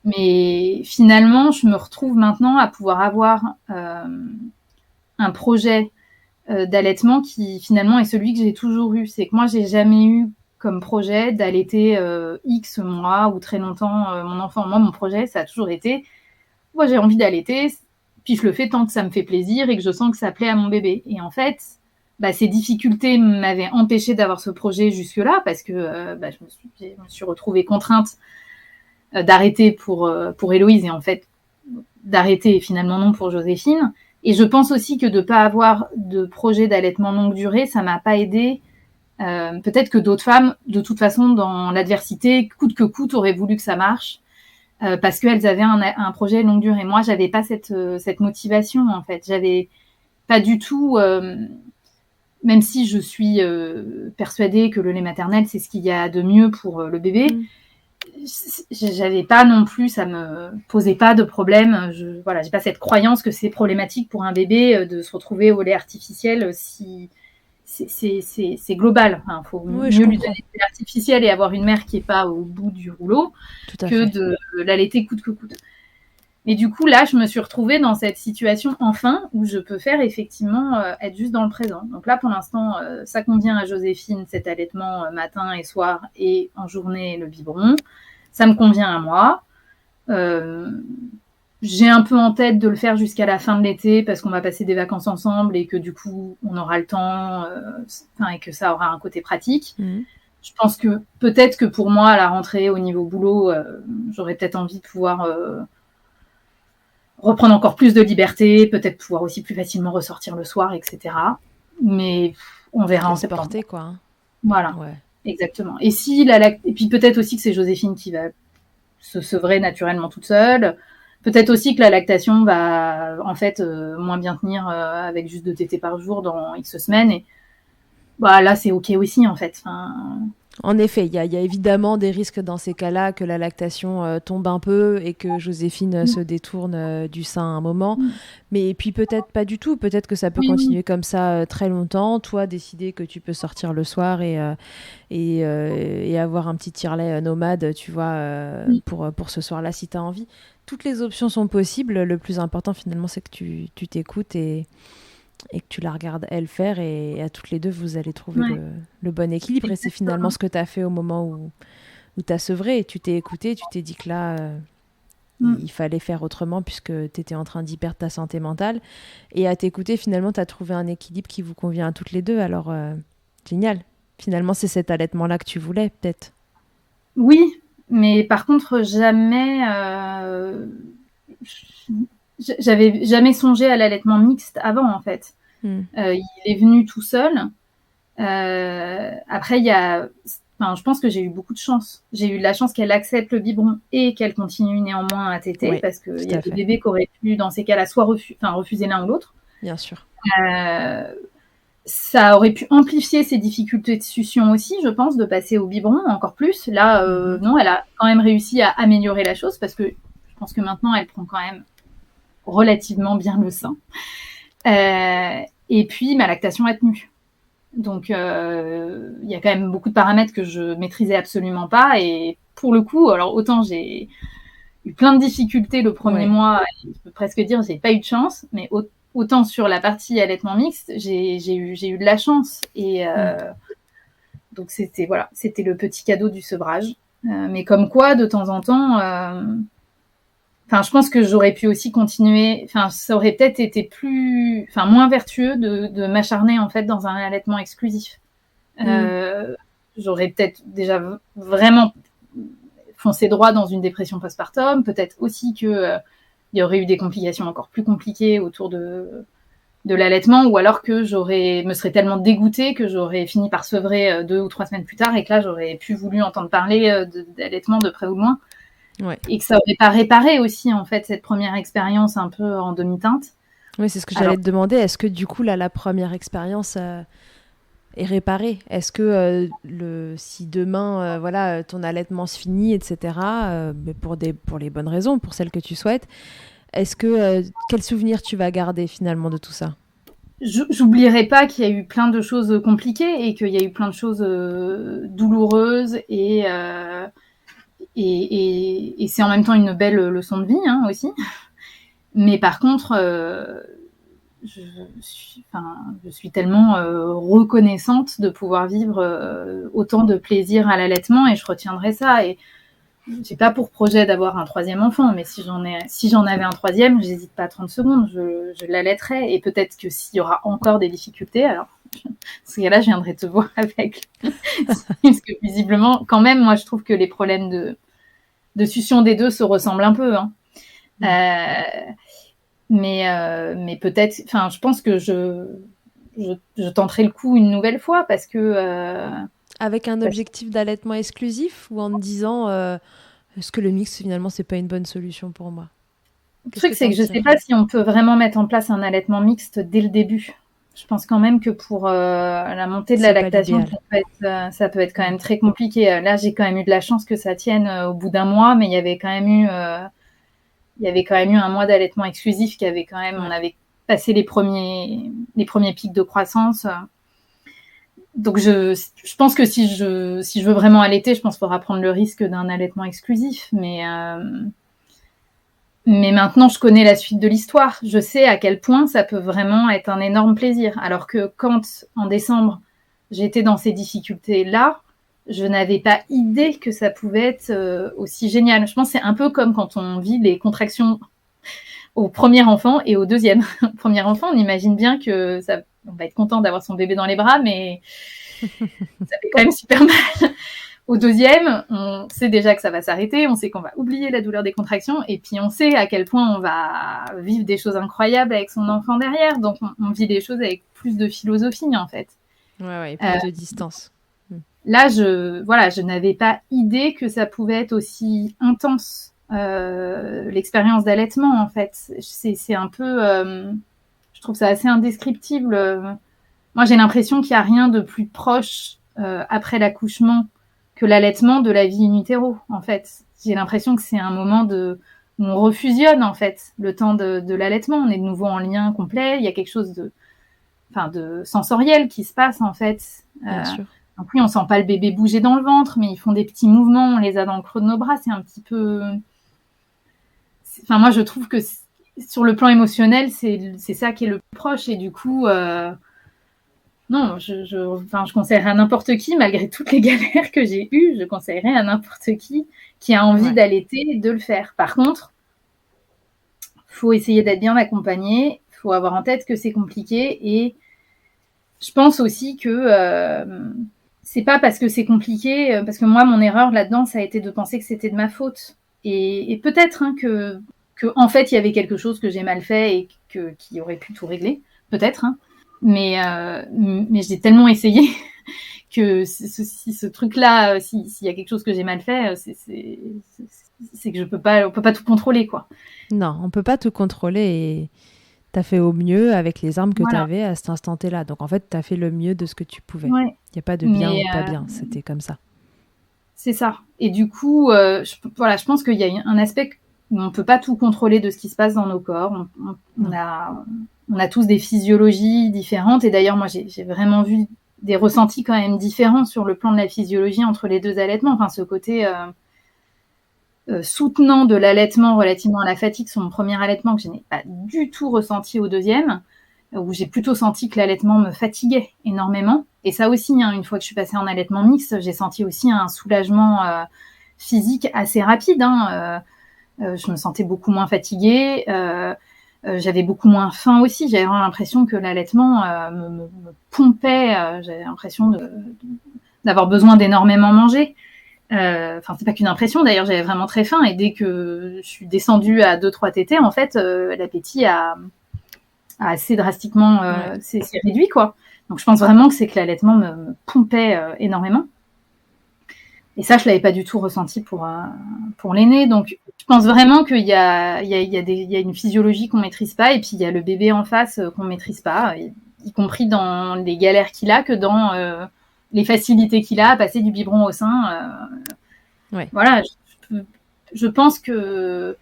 Mais finalement, je me retrouve maintenant à pouvoir avoir un projet d'allaitement qui finalement est celui que j'ai toujours eu. C'est que moi, j'ai jamais eu comme projet d'allaiter X mois ou très longtemps mon enfant. Moi, mon projet, ça a toujours été, moi, j'ai envie d'allaiter, puis je le fais tant que ça me fait plaisir et que je sens que ça plaît à mon bébé. Et en fait, ces difficultés m'avaient empêché d'avoir ce projet jusque-là parce que je me suis retrouvée contrainte d'arrêter pour Héloïse et en fait d'arrêter finalement non pour Joséphine. Et je pense aussi que de ne pas avoir de projet d'allaitement longue durée, ça ne m'a pas aidée. Peut-être que d'autres femmes, de toute façon, dans l'adversité, coûte que coûte, auraient voulu que ça marche parce qu'elles avaient un projet longue durée. Moi, je n'avais pas cette motivation, en fait. J'avais pas du tout, même si je suis persuadée que le lait maternel, c'est ce qu'il y a de mieux pour le bébé, j'avais pas non plus, ça me posait pas de problème. J'ai pas cette croyance que c'est problématique pour un bébé de se retrouver au lait artificiel si c'est global. Faut mieux lui donner du lait artificiel et avoir une mère qui est pas au bout du rouleau que de l'allaiter coûte que coûte. Et du coup, là, je me suis retrouvée dans cette situation enfin où je peux faire effectivement être juste dans le présent. Donc là, pour l'instant, ça convient à Joséphine, cet allaitement matin et soir et en journée le biberon. Ça me convient à moi. J'ai un peu en tête de le faire jusqu'à la fin de l'été parce qu'on va passer des vacances ensemble et que du coup, on aura le temps et que ça aura un côté pratique. Je pense que peut-être que pour moi, à la rentrée, au niveau boulot, j'aurais peut-être envie de pouvoir reprendre encore plus de liberté, peut-être pouvoir aussi plus facilement ressortir le soir, etc. Mais on verra en septembre. Porter, quoi. Voilà, exactement. Et puis peut-être aussi que c'est Joséphine qui va se sevrer naturellement toute seule. Peut-être aussi que la lactation va en fait moins bien tenir avec juste 2 tétées par jour dans X semaines. Et là, c'est OK aussi, en fait. En effet, il y a évidemment des risques dans ces cas-là que la lactation tombe un peu et que Joséphine se détourne du sein à un moment. Mais puis peut-être pas du tout. Peut-être que ça peut Oui, oui. continuer comme ça très longtemps. Toi, décider que tu peux sortir le soir et avoir un petit tire-lait nomade, tu vois, Oui. pour ce soir-là, si tu as envie. Toutes les options sont possibles. Le plus important, finalement, c'est que tu t'écoutes et que tu la regardes elle faire et à toutes les deux vous allez trouver Ouais, le bon équilibre et c'est finalement exactement. ce que tu as fait au moment où tu as sevré et tu t'es écouté, tu t'es dit que là Mm. il fallait faire autrement puisque tu étais en train d'y perdre ta santé mentale et à t'écouter finalement tu as trouvé un équilibre qui vous convient à toutes les deux alors génial, finalement c'est cet allaitement là que tu voulais peut-être. Oui, mais par contre, jamais, j'avais jamais songé à l'allaitement mixte avant, en fait. Il est venu tout seul. Après, enfin, je pense que j'ai eu beaucoup de chance. J'ai eu de la chance qu'elle accepte le biberon et qu'elle continue néanmoins à téter, Oui, parce qu'il tout y a à des fait, bébés qui auraient pu, dans ces cas-là, soit refuser l'un ou l'autre. bien sûr. Euh, Ça aurait pu amplifier ses difficultés de succion aussi, je pense, de passer au biberon encore plus. Là, Mhm. non, elle a quand même réussi à améliorer la chose parce que je pense que maintenant, elle prend quand même relativement bien le sein. Et puis, ma lactation a tenu. Donc, il y a quand même beaucoup de paramètres que je maîtrisais absolument pas. Et pour le coup, alors autant j'ai eu plein de difficultés le premier Ouais. mois, je peux presque dire j'ai pas eu de chance, mais autant sur la partie allaitement mixte, j'ai eu de la chance. Et Mm. donc c'était le petit cadeau du sevrage. Mais comme quoi, de temps en temps, enfin, je pense que j'aurais pu aussi continuer. Enfin, ça aurait peut-être été moins vertueux de m'acharner en fait dans un allaitement exclusif. Mm. J'aurais peut-être déjà vraiment foncé droit dans une dépression postpartum. Peut-être aussi que il y aurait eu des complications encore plus compliquées autour de l'allaitement, ou alors que me serais tellement dégoûtée que j'aurais fini par sevrer 2 ou 3 semaines plus tard et que là j'aurais plus voulu entendre parler d'allaitement de près ou de loin, Ouais. et que ça aurait pas réparé aussi en fait cette première expérience un peu en demi-teinte. Oui, c'est ce que Alors j'allais te demander. Est-ce que du coup, là, la première expérience est réparée? Est-ce que si demain, voilà, ton allaitement se finit, etc., mais pour les bonnes raisons, pour celles que tu souhaites, quel souvenir tu vas garder finalement de tout ça? j'oublierai pas qu'il y a eu plein de choses compliquées et qu'il y a eu plein de choses douloureuses et c'est en même temps une belle leçon de vie hein, aussi. Mais par contre, je, je suis tellement reconnaissante de pouvoir vivre autant de plaisir à l'allaitement et je retiendrai ça. Et j'ai pas pour projet d'avoir un troisième enfant, mais si j'en avais un troisième, j'hésite pas 30 secondes, je l'allaiterai. Et peut-être que s'il y aura encore des difficultés, alors ce cas-là, je viendrai te voir avec. Parce que visiblement, quand même, moi, je trouve que les problèmes de succion des deux se ressemblent un peu. Hein. Mm. Euh, mais peut-être, enfin, je pense que je tenterai le coup une nouvelle fois Avec un parce objectif d'allaitement exclusif ou en te disant est-ce que le mix finalement c'est pas une bonne solution pour moi? le Qu'est-ce truc, que c'est t'en que je sais tires? pas si on peut vraiment mettre en place un allaitement mixte dès le début. Je pense quand même que pour la montée de la C'est pas lactation, l'idéal. ça peut être quand Mm. même très compliqué. Là, j'ai quand même eu de la chance que ça tienne au bout d'un mois, mais il y avait quand même eu un mois d'allaitement exclusif qui avait quand même, on Ouais. avait passé les premiers pics de croissance. Donc je pense que si je veux vraiment allaiter, je pense qu'il faudra prendre le risque d'un allaitement exclusif. Mais maintenant, je connais la suite de l'histoire. Je sais à quel point ça peut vraiment être un énorme plaisir. Alors que quand, en décembre, j'étais dans ces difficultés-là, je n'avais pas idée que ça pouvait être aussi génial. Je pense que c'est un peu comme quand on vit les contractions au premier enfant et au deuxième. Au premier enfant, on imagine bien que on va être content d'avoir son bébé dans les bras, mais ça fait quand même super mal. Au deuxième, on sait déjà que ça va s'arrêter, on sait qu'on va oublier la douleur des contractions, et puis on sait à quel point on va vivre des choses incroyables avec son enfant derrière. Donc on vit des choses avec plus de philosophie en fait. Ouais, ouais, et Euh, plus de distance. Mm. Là, je n'avais pas idée que ça pouvait être aussi intense. L'expérience d'allaitement en fait, c'est un peu, je trouve ça assez indescriptible. Moi, j'ai l'impression qu'il n'y a rien de plus proche après l'accouchement l'allaitement de la vie in utero, en fait. J'ai l'impression que c'est un moment où on refusionne, en fait, le temps de l'allaitement. On est de nouveau en lien complet. Il y a quelque chose de sensoriel qui se passe, en fait. Bien sûr. Donc oui, on sent pas le bébé bouger dans le ventre, mais ils font des petits mouvements, on les a dans le creux de nos bras. C'est un petit peu... Enfin, moi, je trouve que sur le plan émotionnel, c'est ça qui est le plus proche. Et du coup... Non, je conseillerais à n'importe qui, malgré toutes les galères que j'ai eues, je conseillerais à n'importe qui a envie d'allaiter de le faire. Par contre, faut essayer d'être bien accompagné, faut avoir en tête que c'est compliqué et je pense aussi que c'est pas parce que c'est compliqué, parce que moi, mon erreur là-dedans, ça a été de penser que c'était de ma faute. Et peut-être que en fait, il y avait quelque chose que j'ai mal fait et qui aurait pu tout régler. Peut-être, hein. Mais j'ai tellement essayé que si ce truc-là, s'il y a quelque chose que j'ai mal fait, c'est que on peut pas tout contrôler, quoi. Non, on peut pas tout contrôler et t'as fait au mieux avec les armes que t'avais à cet instant T-là. Donc en fait, t'as fait le mieux de ce que tu pouvais. Il n'y a pas de bien ou pas bien, c'était comme ça. C'est ça. Et du coup, je pense qu'il y a un aspect où on peut pas tout contrôler de ce qui se passe dans nos corps. On a tous des physiologies différentes. Et d'ailleurs, moi, j'ai vraiment vu des ressentis quand même différents sur le plan de la physiologie entre les deux allaitements. Enfin, ce côté soutenant de l'allaitement relativement à la fatigue sur mon premier allaitement que je n'ai pas du tout ressenti au deuxième, où j'ai plutôt senti que l'allaitement me fatiguait énormément. Et ça aussi, hein, une fois que je suis passée en allaitement mixte, j'ai senti aussi un soulagement physique assez rapide. Je me sentais beaucoup moins fatiguée. J'avais beaucoup moins faim aussi. J'avais vraiment l'impression que l'allaitement me pompait. J'avais l'impression d'avoir besoin d'énormément manger. C'est pas qu'une impression. D'ailleurs, j'avais vraiment très faim. Et dès que je suis descendue à 2-3 tétées, en fait, l'appétit a assez drastiquement s'est réduit, quoi. Donc, je pense vraiment que c'est que l'allaitement me pompait énormément. Et ça, je l'avais pas du tout ressenti pour l'aîné. Donc, je pense vraiment qu'il y a une physiologie qu'on maîtrise pas, et puis il y a le bébé en face qu'on maîtrise pas, y compris dans les galères qu'il a que dans les facilités qu'il a à passer du biberon au sein. Voilà, je pense que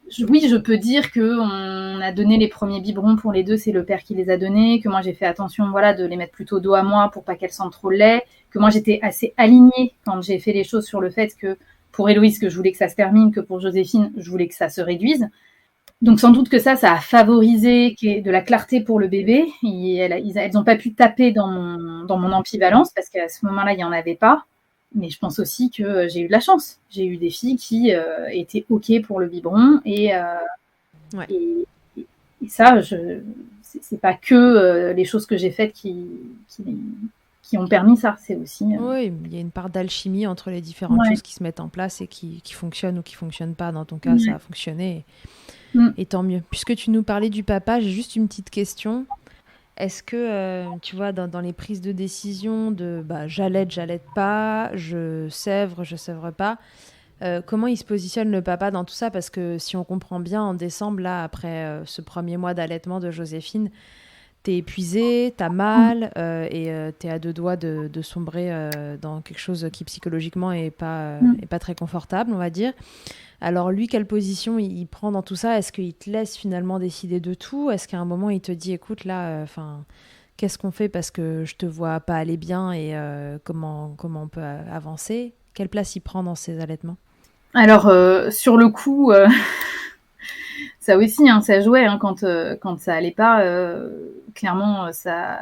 je peux dire que on a donné les premiers biberons pour les deux, c'est le père qui les a donnés, que moi j'ai fait attention, de les mettre plutôt dos à moi pour pas qu'elles sentent trop le lait, que moi j'étais assez alignée quand j'ai fait les choses sur le fait que pour Héloïse, que je voulais que ça se termine, que pour Joséphine, je voulais que ça se réduise. Donc sans doute que ça a favorisé de la clarté pour le bébé. Et elles n'ont pas pu taper dans mon ambivalence parce qu'à ce moment-là, il n'y en avait pas. Mais je pense aussi que j'ai eu de la chance. J'ai eu des filles qui étaient OK pour le biberon. Et ça, c'est pas que les choses que j'ai faites qui ont permis ça. C'est aussi... Oui, il y a une part d'alchimie entre les différentes choses qui se mettent en place et qui fonctionnent ou qui ne fonctionnent pas. Dans ton cas, ça a fonctionné. Et tant mieux. Puisque tu nous parlais du papa, j'ai juste une petite question. Est-ce que, tu vois, dans les prises de décision de j'allaite pas, je sèvre pas, comment il se positionne le papa dans tout ça? Parce que si on comprend bien, en décembre, là, après ce premier mois d'allaitement de Joséphine, t'es épuisée, t'as mal et t'es à deux doigts de sombrer dans quelque chose qui psychologiquement est pas très confortable, on va dire. Alors lui, quelle position il prend dans tout ça? Est-ce qu'il te laisse finalement décider de tout? Est-ce qu'à un moment il te dit écoute là, qu'est-ce qu'on fait parce que je te vois pas aller bien et comment on peut avancer? Quelle place il prend dans ses allaitements? Alors sur le coup, ça aussi, ça jouait quand ça allait pas. Clairement, ça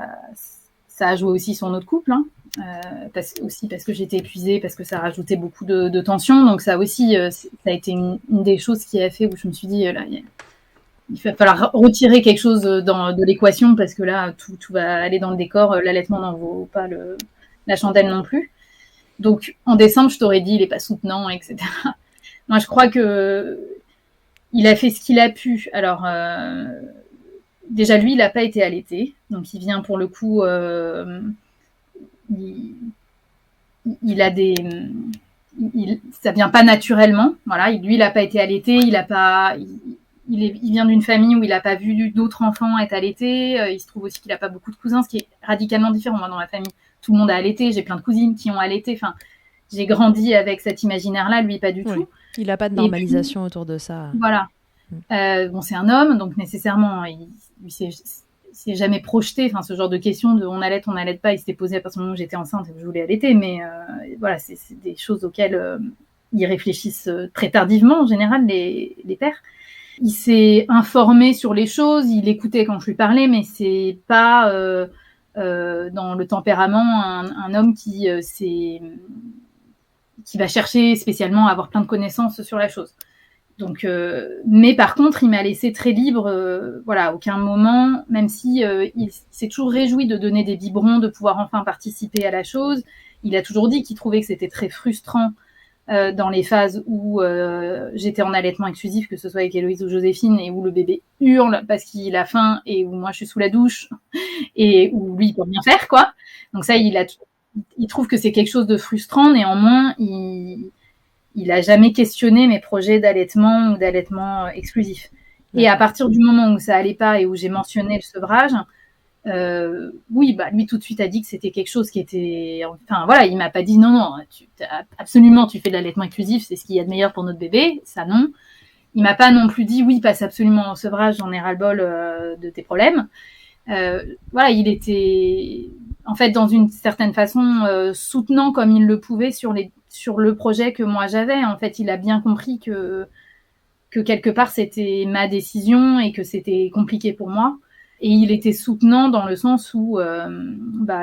a joué aussi sur notre couple. Parce que j'étais épuisée, parce que ça rajoutait beaucoup de tension. Donc ça aussi, ça a été une des choses qui a fait où je me suis dit, là, il va falloir retirer quelque chose de l'équation, parce que là, tout va aller dans le décor. L'allaitement n'en vaut pas la chandelle non plus. Donc en décembre, je t'aurais dit, il est pas soutenant, etc. Moi, je crois que il a fait ce qu'il a pu. Alors, déjà, lui, il n'a pas été allaité. Donc, il vient pour le coup... il a ça vient pas naturellement. Voilà, lui, il n'a pas été allaité. Il vient d'une famille où il n'a pas vu d'autres enfants être allaités. Il se trouve aussi qu'il n'a pas beaucoup de cousins, ce qui est radicalement différent. Moi, dans ma famille, tout le monde a allaité. J'ai plein de cousines qui ont allaité. Enfin, j'ai grandi avec cet imaginaire-là, lui pas du tout. Il n'a pas de normalisation autour de ça. Voilà. Bon, c'est un homme, donc nécessairement, il s'est jamais projeté, enfin, ce genre de questions de on allait pas, il s'était posé à partir du moment où j'étais enceinte et que je voulais allaiter, mais voilà, c'est des choses auxquelles ils réfléchissent très tardivement, en général, les pères. Il s'est informé sur les choses, il écoutait quand je lui parlais, mais c'est pas dans le tempérament un homme qui va chercher spécialement à avoir plein de connaissances sur la chose. Donc, mais par contre, il m'a laissé très libre, voilà, à aucun moment, même si il s'est toujours réjoui de donner des biberons, de pouvoir enfin participer à la chose. Il a toujours dit qu'il trouvait que c'était très frustrant dans les phases où j'étais en allaitement exclusif, que ce soit avec Héloïse ou Joséphine, et où le bébé hurle parce qu'il a faim, et où moi je suis sous la douche, et où lui il peut rien faire, quoi. Donc ça, il trouve que c'est quelque chose de frustrant. Néanmoins, il a jamais questionné mes projets d'allaitement ou d'allaitement exclusif. Et à partir du moment où ça allait pas et où j'ai mentionné le sevrage, oui, bah lui tout de suite a dit que c'était quelque chose qui était, enfin voilà, il m'a pas dit non, absolument tu fais de l'allaitement exclusif, c'est ce qu'il y a de meilleur pour notre bébé, ça non. Il m'a pas non plus dit oui, passe absolument au sevrage, j'en ai ras-le-bol de tes problèmes. Voilà, il était en fait dans une certaine façon soutenant comme il le pouvait sur le projet que moi j'avais. En fait, il a bien compris que quelque part c'était ma décision et que c'était compliqué pour moi. Et il était soutenant dans le sens où,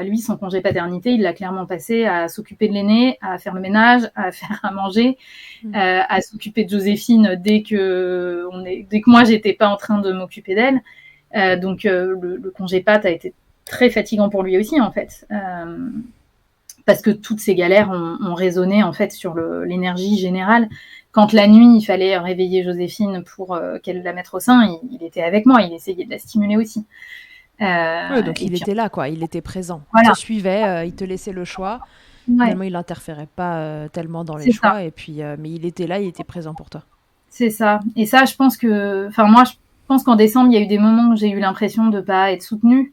lui, son congé paternité, il l'a clairement passé à s'occuper de l'aîné, à faire le ménage, à faire à manger, à s'occuper de Joséphine dès que moi j'étais pas en train de m'occuper d'elle. Donc le congé pat a été très fatigant pour lui aussi en fait, parce que toutes ces galères ont résonné en fait sur l'énergie générale. Quand la nuit, il fallait réveiller Joséphine pour qu'elle la mette au sein, il était avec moi, il essayait de la stimuler aussi. Donc il était là, quoi, il était présent. Voilà. Il te suivait, il te laissait le choix. Finalement, il n'interférait pas tellement dans les choix, et puis, mais il était là, il était présent pour toi. C'est ça. Et ça, je pense qu'en décembre, il y a eu des moments où j'ai eu l'impression de ne pas être soutenue.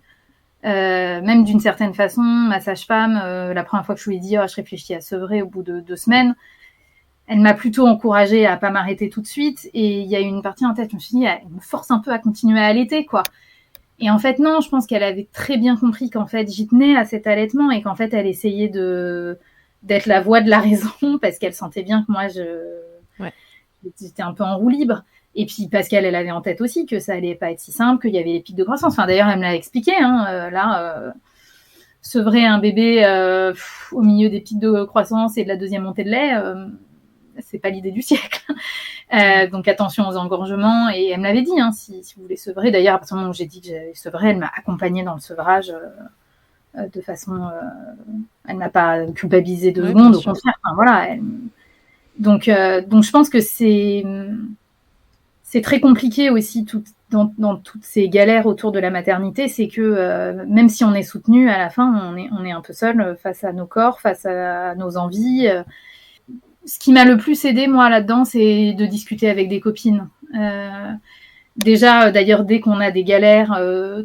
Même d'une certaine façon, ma sage-femme, la première fois que je lui ai dit je réfléchis à sevrer au bout de 2 semaines, elle m'a plutôt encouragée à pas m'arrêter tout de suite. Et il y a eu une partie en tête, je me suis dit, elle me force un peu à continuer à allaiter, quoi. Et en fait, non, je pense qu'elle avait très bien compris qu'en fait, j'y tenais à cet allaitement et qu'en fait, elle essayait d'être la voix de la raison parce qu'elle sentait bien que moi, j'étais un peu en roue libre. Et puis parce qu'elle avait en tête aussi que ça allait pas être si simple, qu'il y avait les pics de croissance. Enfin, d'ailleurs, elle me l'a expliqué. Sevrer un bébé au milieu des pics de croissance et de la deuxième montée de lait, c'est pas l'idée du siècle. Donc attention aux engorgements. Et elle me l'avait dit, si vous voulez sevrer. D'ailleurs, à partir du moment où j'ai dit que j'allais sevrer, elle m'a accompagnée dans le sevrage de façon... elle m'a pas culpabilisé 2 secondes, au contraire. Enfin, voilà. Donc je pense que c'est très compliqué aussi dans toutes ces galères autour de la maternité, c'est que même si on est soutenu, à la fin, on est un peu seul face à nos corps, face à nos envies. Ce qui m'a le plus aidé, moi, là-dedans, c'est de discuter avec des copines. Déjà, d'ailleurs, dès qu'on a des galères,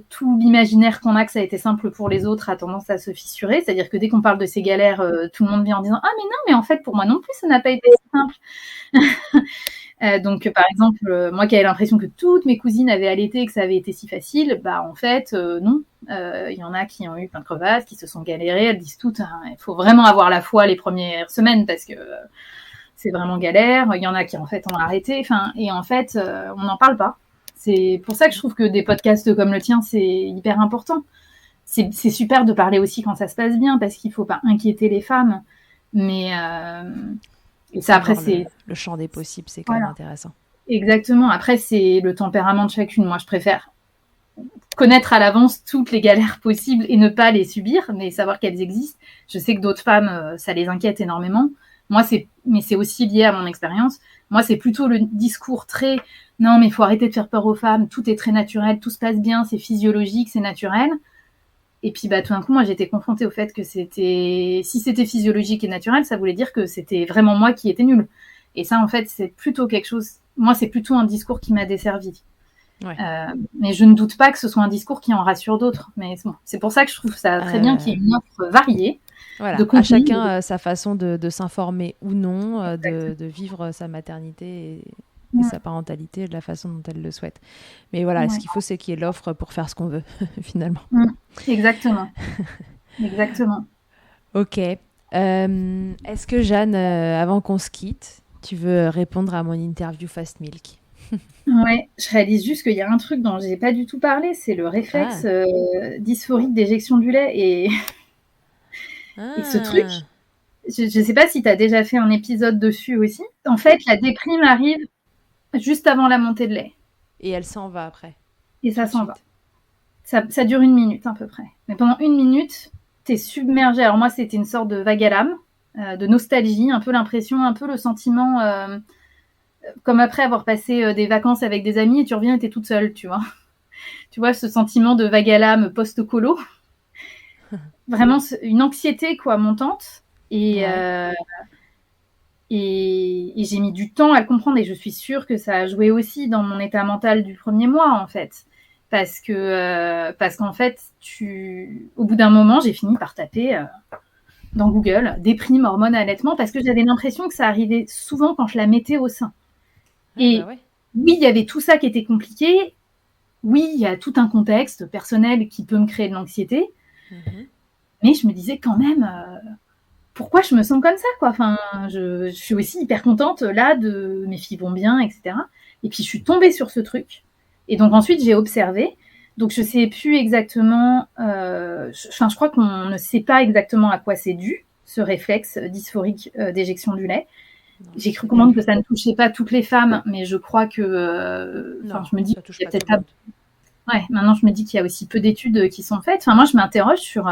tout l'imaginaire qu'on a que ça a été simple pour les autres a tendance à se fissurer. C'est-à-dire que dès qu'on parle de ces galères, tout le monde vient en disant « Ah, mais non, mais en fait, pour moi non plus, ça n'a pas été simple. » Donc, par exemple, moi qui avais l'impression que toutes mes cousines avaient allaité et que ça avait été si facile, en fait, non. Il y en a qui ont eu plein de crevasses, qui se sont galérées. Elles disent toutes, il faut vraiment avoir la foi les premières semaines parce que c'est vraiment galère. Il y en a qui, en fait, ont arrêté. Et en fait, on n'en parle pas. C'est pour ça que je trouve que des podcasts comme le tien, c'est hyper important. C'est super de parler aussi quand ça se passe bien parce qu'il ne faut pas inquiéter les femmes. Mais... et ça, après, c'est... Le champ des possibles, c'est quand même intéressant. Exactement. Après, c'est le tempérament de chacune. Moi, je préfère connaître à l'avance toutes les galères possibles et ne pas les subir, mais savoir qu'elles existent. Je sais que d'autres femmes, ça les inquiète énormément. Moi, mais c'est aussi lié à mon expérience. Moi, c'est plutôt le discours très... Non, mais il faut arrêter de faire peur aux femmes. Tout est très naturel. Tout se passe bien. C'est physiologique. C'est naturel. Et puis, tout d'un coup, moi, j'étais confrontée au fait que si c'était physiologique et naturel, ça voulait dire que c'était vraiment moi qui étais nulle. Et ça, en fait, c'est plutôt quelque chose... Moi, c'est plutôt un discours qui m'a desservie. Ouais. Mais je ne doute pas que ce soit un discours qui en rassure d'autres. Mais bon, c'est pour ça que je trouve ça très bien qu'il y ait une offre variée. Voilà, de à contenu. chacun sa façon de s'informer ou non, de vivre sa maternité et sa parentalité de la façon dont elle le souhaite. Mais voilà, ce qu'il faut, c'est qu'il y ait l'offre pour faire ce qu'on veut, finalement. Exactement. Exactement. Ok. Est-ce que Jeanne, avant qu'on se quitte, tu veux répondre à mon interview Fast Milk? Ouais, je réalise juste qu'il y a un truc dont j'ai pas du tout parlé, c'est le réflexe dysphorique d'éjection du lait. Et ce truc, je sais pas si tu as déjà fait un épisode dessus aussi. En fait, la déprime arrive juste avant la montée de lait. Et elle s'en va après. Et ça s'en va. Ça dure 1 minute à peu près. Mais pendant 1 minute, t'es submergé. Alors moi, c'était une sorte de vague à l'âme, de nostalgie, un peu l'impression, un peu le sentiment, comme après avoir passé des vacances avec des amis et tu reviens et t'es toute seule, tu vois. Tu vois, ce sentiment de vague à l'âme post-colo. Vraiment une anxiété, quoi, montante. Et j'ai mis du temps à le comprendre et je suis sûre que ça a joué aussi dans mon état mental du premier mois, en fait. Parce qu'en fait, au bout d'un moment, j'ai fini par taper dans Google déprime, hormones, allaitement, parce que j'avais l'impression que ça arrivait souvent quand je la mettais au sein. Oui, il y avait tout ça qui était compliqué. Oui, il y a tout un contexte personnel qui peut me créer de l'anxiété. Mais je me disais quand même, pourquoi je me sens comme ça, quoi. Enfin, je suis aussi hyper contente là de mes filles vont bien, etc. Et puis je suis tombée sur ce truc. Et donc ensuite j'ai observé. Donc je sais plus exactement. Je crois qu'on ne sait pas exactement à quoi c'est dû ce réflexe dysphorique d'éjection du lait. J'ai cru comprendre que ça ne touchait pas toutes les femmes, mais je crois que. Je me dis qu'il y a peut-être pas. Ouais, maintenant je me dis qu'il y a aussi peu d'études qui sont faites. Enfin, moi je m'interroge sur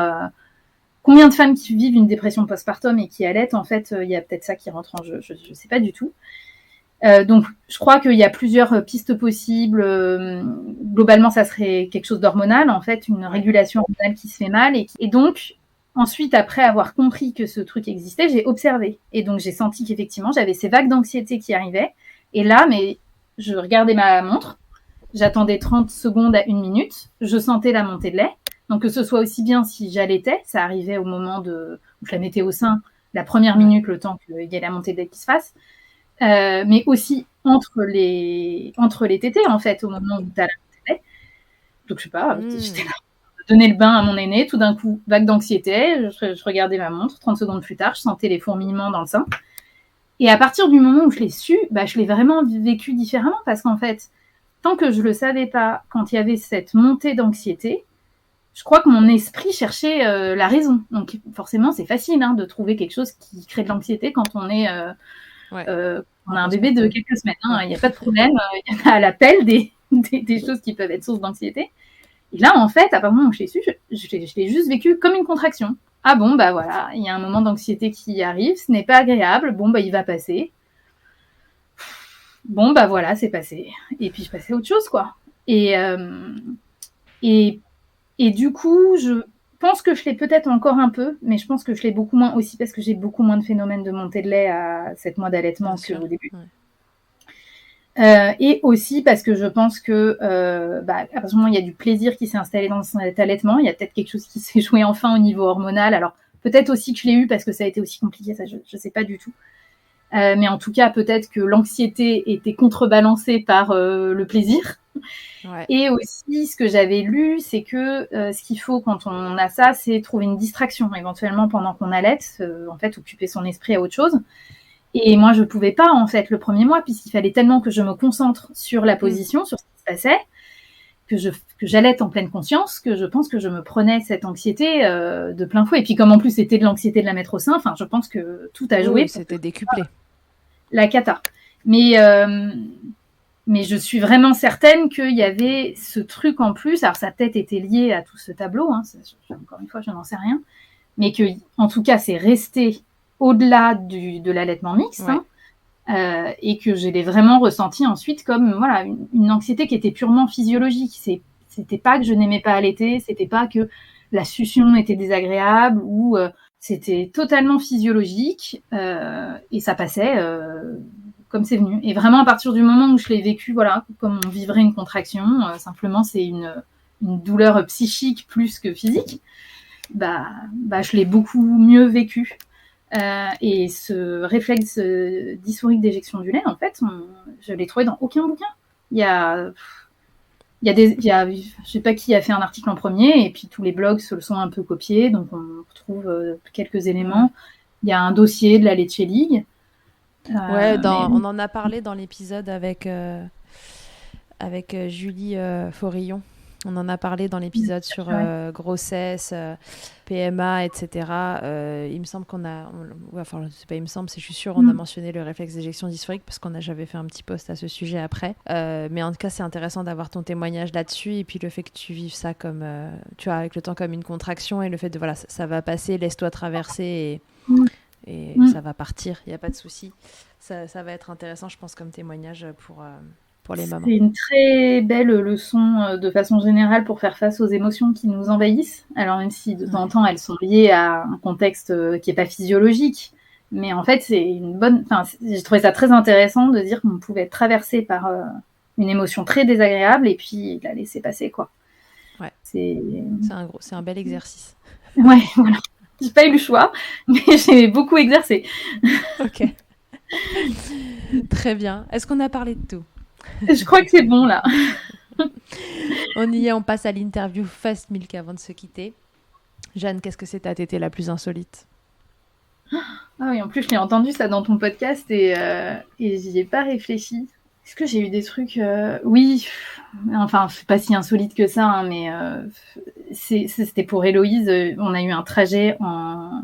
combien de femmes qui vivent une dépression postpartum et qui allaitent. En fait, il y a peut-être ça qui rentre en jeu. Je ne sais pas du tout. Donc, je crois qu'il y a plusieurs pistes possibles. Globalement, ça serait quelque chose d'hormonal, en fait, une régulation hormonale qui se fait mal. Et donc, ensuite, après avoir compris que ce truc existait, j'ai observé. Et donc, j'ai senti qu'effectivement, j'avais ces vagues d'anxiété qui arrivaient. Et là, je regardais ma montre. J'attendais 30 secondes à 1 minute. Je sentais la montée de lait. Donc, que ce soit aussi bien si j'allaitais, ça arrivait au moment où je la mettais au sein, la première minute, le temps qu'il y ait la montée de lait qui se fasse. Mais aussi entre les tétés, en fait, au moment où tu as la montée de lait. Donc, je sais pas, j'étais là, donner le bain à mon aîné, tout d'un coup, vague d'anxiété, je regardais ma montre, 30 secondes plus tard, je sentais les fourmillements dans le sein. Et à partir du moment où je l'ai su, je l'ai vraiment vécu différemment, parce qu'en fait, tant que je le savais pas, quand il y avait cette montée d'anxiété, je crois que mon esprit cherchait la raison. Donc, forcément, c'est facile de trouver quelque chose qui crée de l'anxiété quand on est... on a un bébé de quelques semaines, il n'y a pas de problème, il y en a à l'appel des choses qui peuvent être source d'anxiété. Et là, en fait, à partir du moment où je l'ai su, je l'ai juste vécu comme une contraction. Ah bon, voilà, il y a un moment d'anxiété qui arrive, ce n'est pas agréable, bon, il va passer. Bon, voilà, c'est passé. Et puis, je passais à autre chose, quoi. Et du coup, je pense que je l'ai peut-être encore un peu, mais je pense que je l'ai beaucoup moins aussi parce que j'ai beaucoup moins de phénomènes de montée de lait à 7 mois d'allaitement qu'au début. Et aussi parce que je pense que à partir du moment où il y a du plaisir qui s'est installé dans cet allaitement, il y a peut-être quelque chose qui s'est joué enfin au niveau hormonal. Alors peut-être aussi que je l'ai eu parce que ça a été aussi compliqué, ça je sais pas du tout. Mais en tout cas, peut-être que l'anxiété était contrebalancée par le plaisir. Ouais. Et aussi, ce que j'avais lu, c'est que ce qu'il faut quand on a ça, c'est trouver une distraction, éventuellement pendant qu'on allaite, en fait, occuper son esprit à autre chose. Et moi, je pouvais pas, en fait, le premier mois, puisqu'il fallait tellement que je me concentre sur la position, sur ce qui se passait, que j'allaite en pleine conscience, que je pense que je me prenais cette anxiété de plein fouet. Et puis, comme en plus, c'était de l'anxiété de la mettre au sein, enfin, je pense que tout a joué. Oui, c'était décuplé. La cata. Mais je suis vraiment certaine qu'il y avait ce truc en plus. Alors, sa tête était liée à tout ce tableau. Encore une fois, je n'en sais rien. Mais que, en tout cas, c'est resté au-delà de l'allaitement mixte. Ouais. Et que je l'ai vraiment ressenti ensuite comme une anxiété qui était purement physiologique. C'était pas que je n'aimais pas allaiter, c'était pas que la succion était désagréable ou c'était totalement physiologique et ça passait comme c'est venu. Et vraiment à partir du moment où je l'ai vécu, comme on vivrait une contraction, simplement c'est une douleur psychique plus que physique. je l'ai beaucoup mieux vécu. Et ce réflexe dysphorique d'éjection du lait, en fait, je l'ai trouvé dans aucun bouquin. Il y a, je sais pas qui a fait un article en premier, et puis tous les blogs se le sont un peu copiés, donc on retrouve quelques éléments. Il y a un dossier de la Leche League. On en a parlé dans l'épisode avec Julie Forillon. On en a parlé dans l'épisode sur grossesse, PMA, etc. Il me semble c'est pas il me semble, c'est je suis sûre, on a mentionné le réflexe d'éjection dysphorique parce j'avais fait un petit post à ce sujet après. Mais en tout cas, c'est intéressant d'avoir ton témoignage là-dessus et puis le fait que tu vives ça comme, tu vois, avec le temps comme une contraction et le fait de, voilà, ça va passer, laisse-toi traverser et ça va partir, il n'y a pas de souci. Ça va être intéressant, je pense, comme témoignage pour les mamans. C'est une très belle leçon de façon générale pour faire face aux émotions qui nous envahissent. Alors même si de temps en temps elles sont liées à un contexte qui n'est pas physiologique, mais en fait c'est une bonne. Enfin, j'ai trouvé ça très intéressant de dire qu'on pouvait être traversé par une émotion très désagréable et puis la laisser passer, quoi. Ouais. C'est un bel exercice. Ouais, voilà. J'ai pas eu le choix, mais j'ai beaucoup exercé. Ok. Très bien. Est-ce qu'on a parlé de tout ? Je crois que c'est bon là. On y est, on passe à l'interview Fast Milk avant de se quitter. Jeanne, qu'est-ce que c'est ta tétée la plus insolite ? Ah oui, en plus je l'ai entendu ça dans ton podcast et j'y ai pas réfléchi. Est-ce que j'ai eu des trucs Oui, enfin c'est pas si insolite que ça, hein, mais c'était pour Héloïse. On a eu un trajet en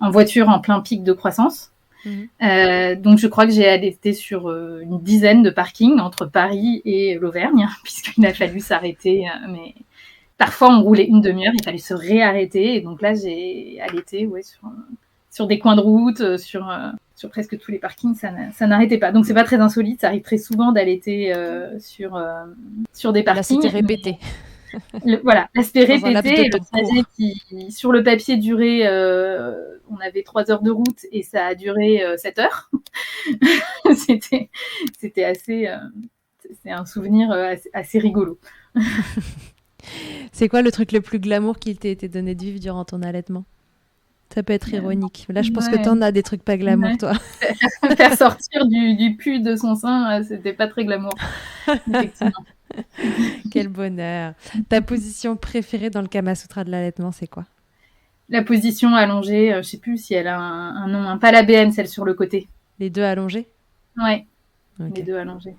voiture en plein pic de croissance. Donc je crois que j'ai allaité sur une dizaine de parkings entre Paris et l'Auvergne, puisqu'il a fallu s'arrêter. Mais parfois on roulait une demi-heure, il fallait se réarrêter. Et donc là j'ai allaité sur des coins de route, sur presque tous les parkings, ça n'arrêtait pas. Donc c'est pas très insolite, ça arrive très souvent d'allaiter sur des parkings. Là c'était répété. Voilà, l'aspect répété et le trajet qui, sur le papier, durait... on avait 3 heures de route et ça a duré 7 heures. C'était assez... c'est un souvenir assez rigolo. C'est quoi le truc le plus glamour qui t'a été donné de vivre durant ton allaitement ? Ça peut être ironique. Là, je pense que t'en as des trucs pas glamour, toi. Faire sortir du pus de son sein, c'était pas très glamour. Effectivement. Quel bonheur. Ta position préférée dans le Kama Sutra de l'allaitement, c'est quoi ? La position allongée, je sais plus si elle a un nom, pas la BM, celle sur le côté. Les deux allongés ? Ouais, okay. Les deux allongés.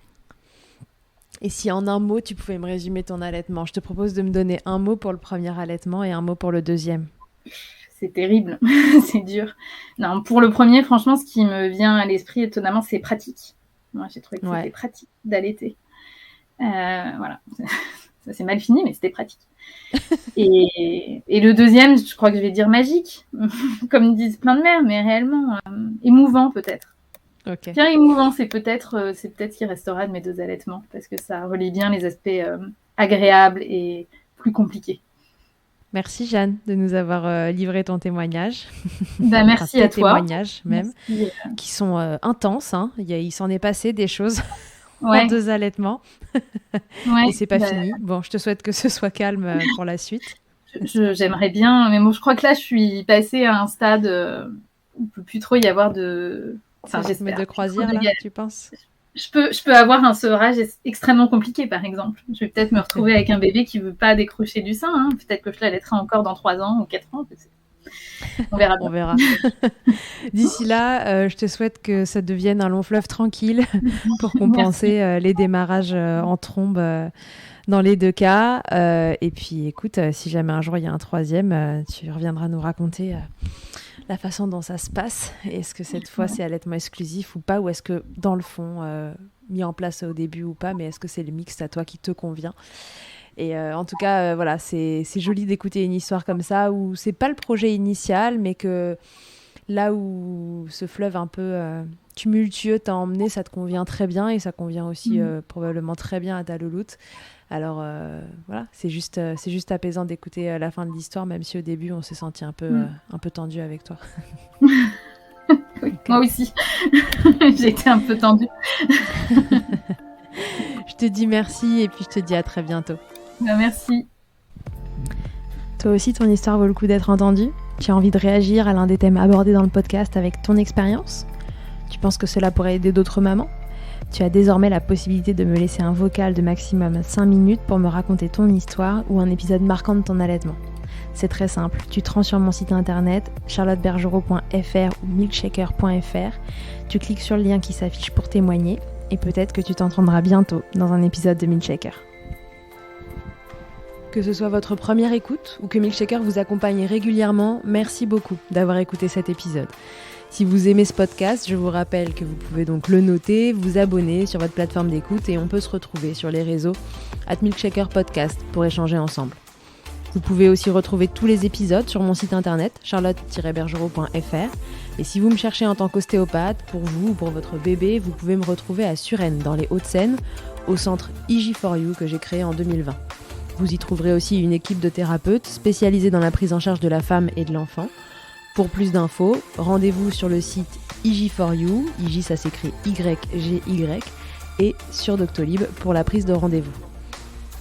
Et si en un mot, tu pouvais me résumer ton allaitement ? Je te propose de me donner un mot pour le premier allaitement et un mot pour le deuxième. C'est terrible, c'est dur. Non, pour le premier, franchement, ce qui me vient à l'esprit étonnamment, c'est pratique. Moi, j'ai trouvé que c'était pratique d'allaiter. Voilà, ça c'est mal fini, mais c'était pratique. Et le deuxième, je crois que je vais dire magique, comme disent plein de mères, mais réellement émouvant peut-être. Okay. Bien émouvant, c'est peut-être ce qui restera de mes 2 allaitements, parce que ça relie bien les aspects agréables et plus compliqués. Merci Jeanne de nous avoir livré ton témoignage. Merci à toi. Témoignages même, qui sont intenses. Hein. Il s'en est passé des choses en 2 allaitements. Et c'est pas fini. Bon, je te souhaite que ce soit calme pour la suite. J'aimerais bien, mais bon, je crois que là, je suis passée à un stade où il ne peut plus trop y avoir de... Enfin, j'espère. De croisière, là, tu penses ? Je peux avoir un sevrage extrêmement compliqué, par exemple. Je vais peut-être me retrouver avec un bébé qui ne veut pas décrocher du sein. Hein. Peut-être que je l'allaiterai encore dans 3 ans ou 4 ans. On verra bien. On verra. D'ici là, je te souhaite que ça devienne un long fleuve tranquille pour compenser les démarrages en trombe dans les 2 cas. Et puis, écoute, si jamais un jour il y a un 3e, tu reviendras nous raconter... la façon dont ça se passe, est-ce que cette fois c'est allaitement exclusif ou pas, ou est-ce que dans le fond, mis en place au début ou pas, mais est-ce que c'est le mix à toi qui te convient ? Et en tout cas, voilà, c'est joli d'écouter une histoire comme ça, où c'est pas le projet initial, mais que là où ce fleuve un peu tumultueux t'a emmené, ça te convient très bien, et ça convient aussi probablement très bien à ta louloute. Alors voilà, c'est juste apaisant d'écouter la fin de l'histoire, même si au début on s'est senti un peu tendu avec toi. Oui, moi aussi, j'ai été un peu tendue. Je te dis merci et puis je te dis à très bientôt. Merci. Toi aussi, ton histoire vaut le coup d'être entendue? Tu as envie de réagir à l'un des thèmes abordés dans le podcast avec ton expérience? Tu penses que cela pourrait aider d'autres mamans? Tu as désormais la possibilité de me laisser un vocal de maximum 5 minutes pour me raconter ton histoire ou un épisode marquant de ton allaitement. C'est très simple, tu te rends sur mon site internet charlottebergerot.fr ou milkshaker.fr, tu cliques sur le lien qui s'affiche pour témoigner et peut-être que tu t'entendras bientôt dans un épisode de Milkshaker. Que ce soit votre première écoute ou que Milkshaker vous accompagne régulièrement, merci beaucoup d'avoir écouté cet épisode. Si vous aimez ce podcast, je vous rappelle que vous pouvez donc le noter, vous abonner sur votre plateforme d'écoute et on peut se retrouver sur les réseaux @milkshakerpodcast pour échanger ensemble. Vous pouvez aussi retrouver tous les épisodes sur mon site internet charlotte-bergerot.fr et si vous me cherchez en tant qu'ostéopathe, pour vous ou pour votre bébé, vous pouvez me retrouver à Suresnes dans les Hauts-de-Seine au centre IG4U que j'ai créé en 2020. Vous y trouverez aussi une équipe de thérapeutes spécialisés dans la prise en charge de la femme et de l'enfant. Pour plus d'infos, rendez-vous sur le site IG4U, IG ça s'écrit YGY, et sur Doctolib pour la prise de rendez-vous.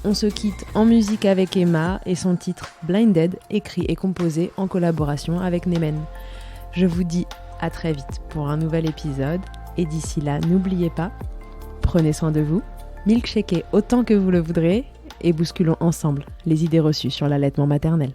On se quitte en musique avec Emma et son titre Blinded, écrit et composé en collaboration avec Nemen. Je vous dis à très vite pour un nouvel épisode et d'ici là, n'oubliez pas, prenez soin de vous, milkshakez autant que vous le voudrez et bousculons ensemble les idées reçues sur l'allaitement maternel.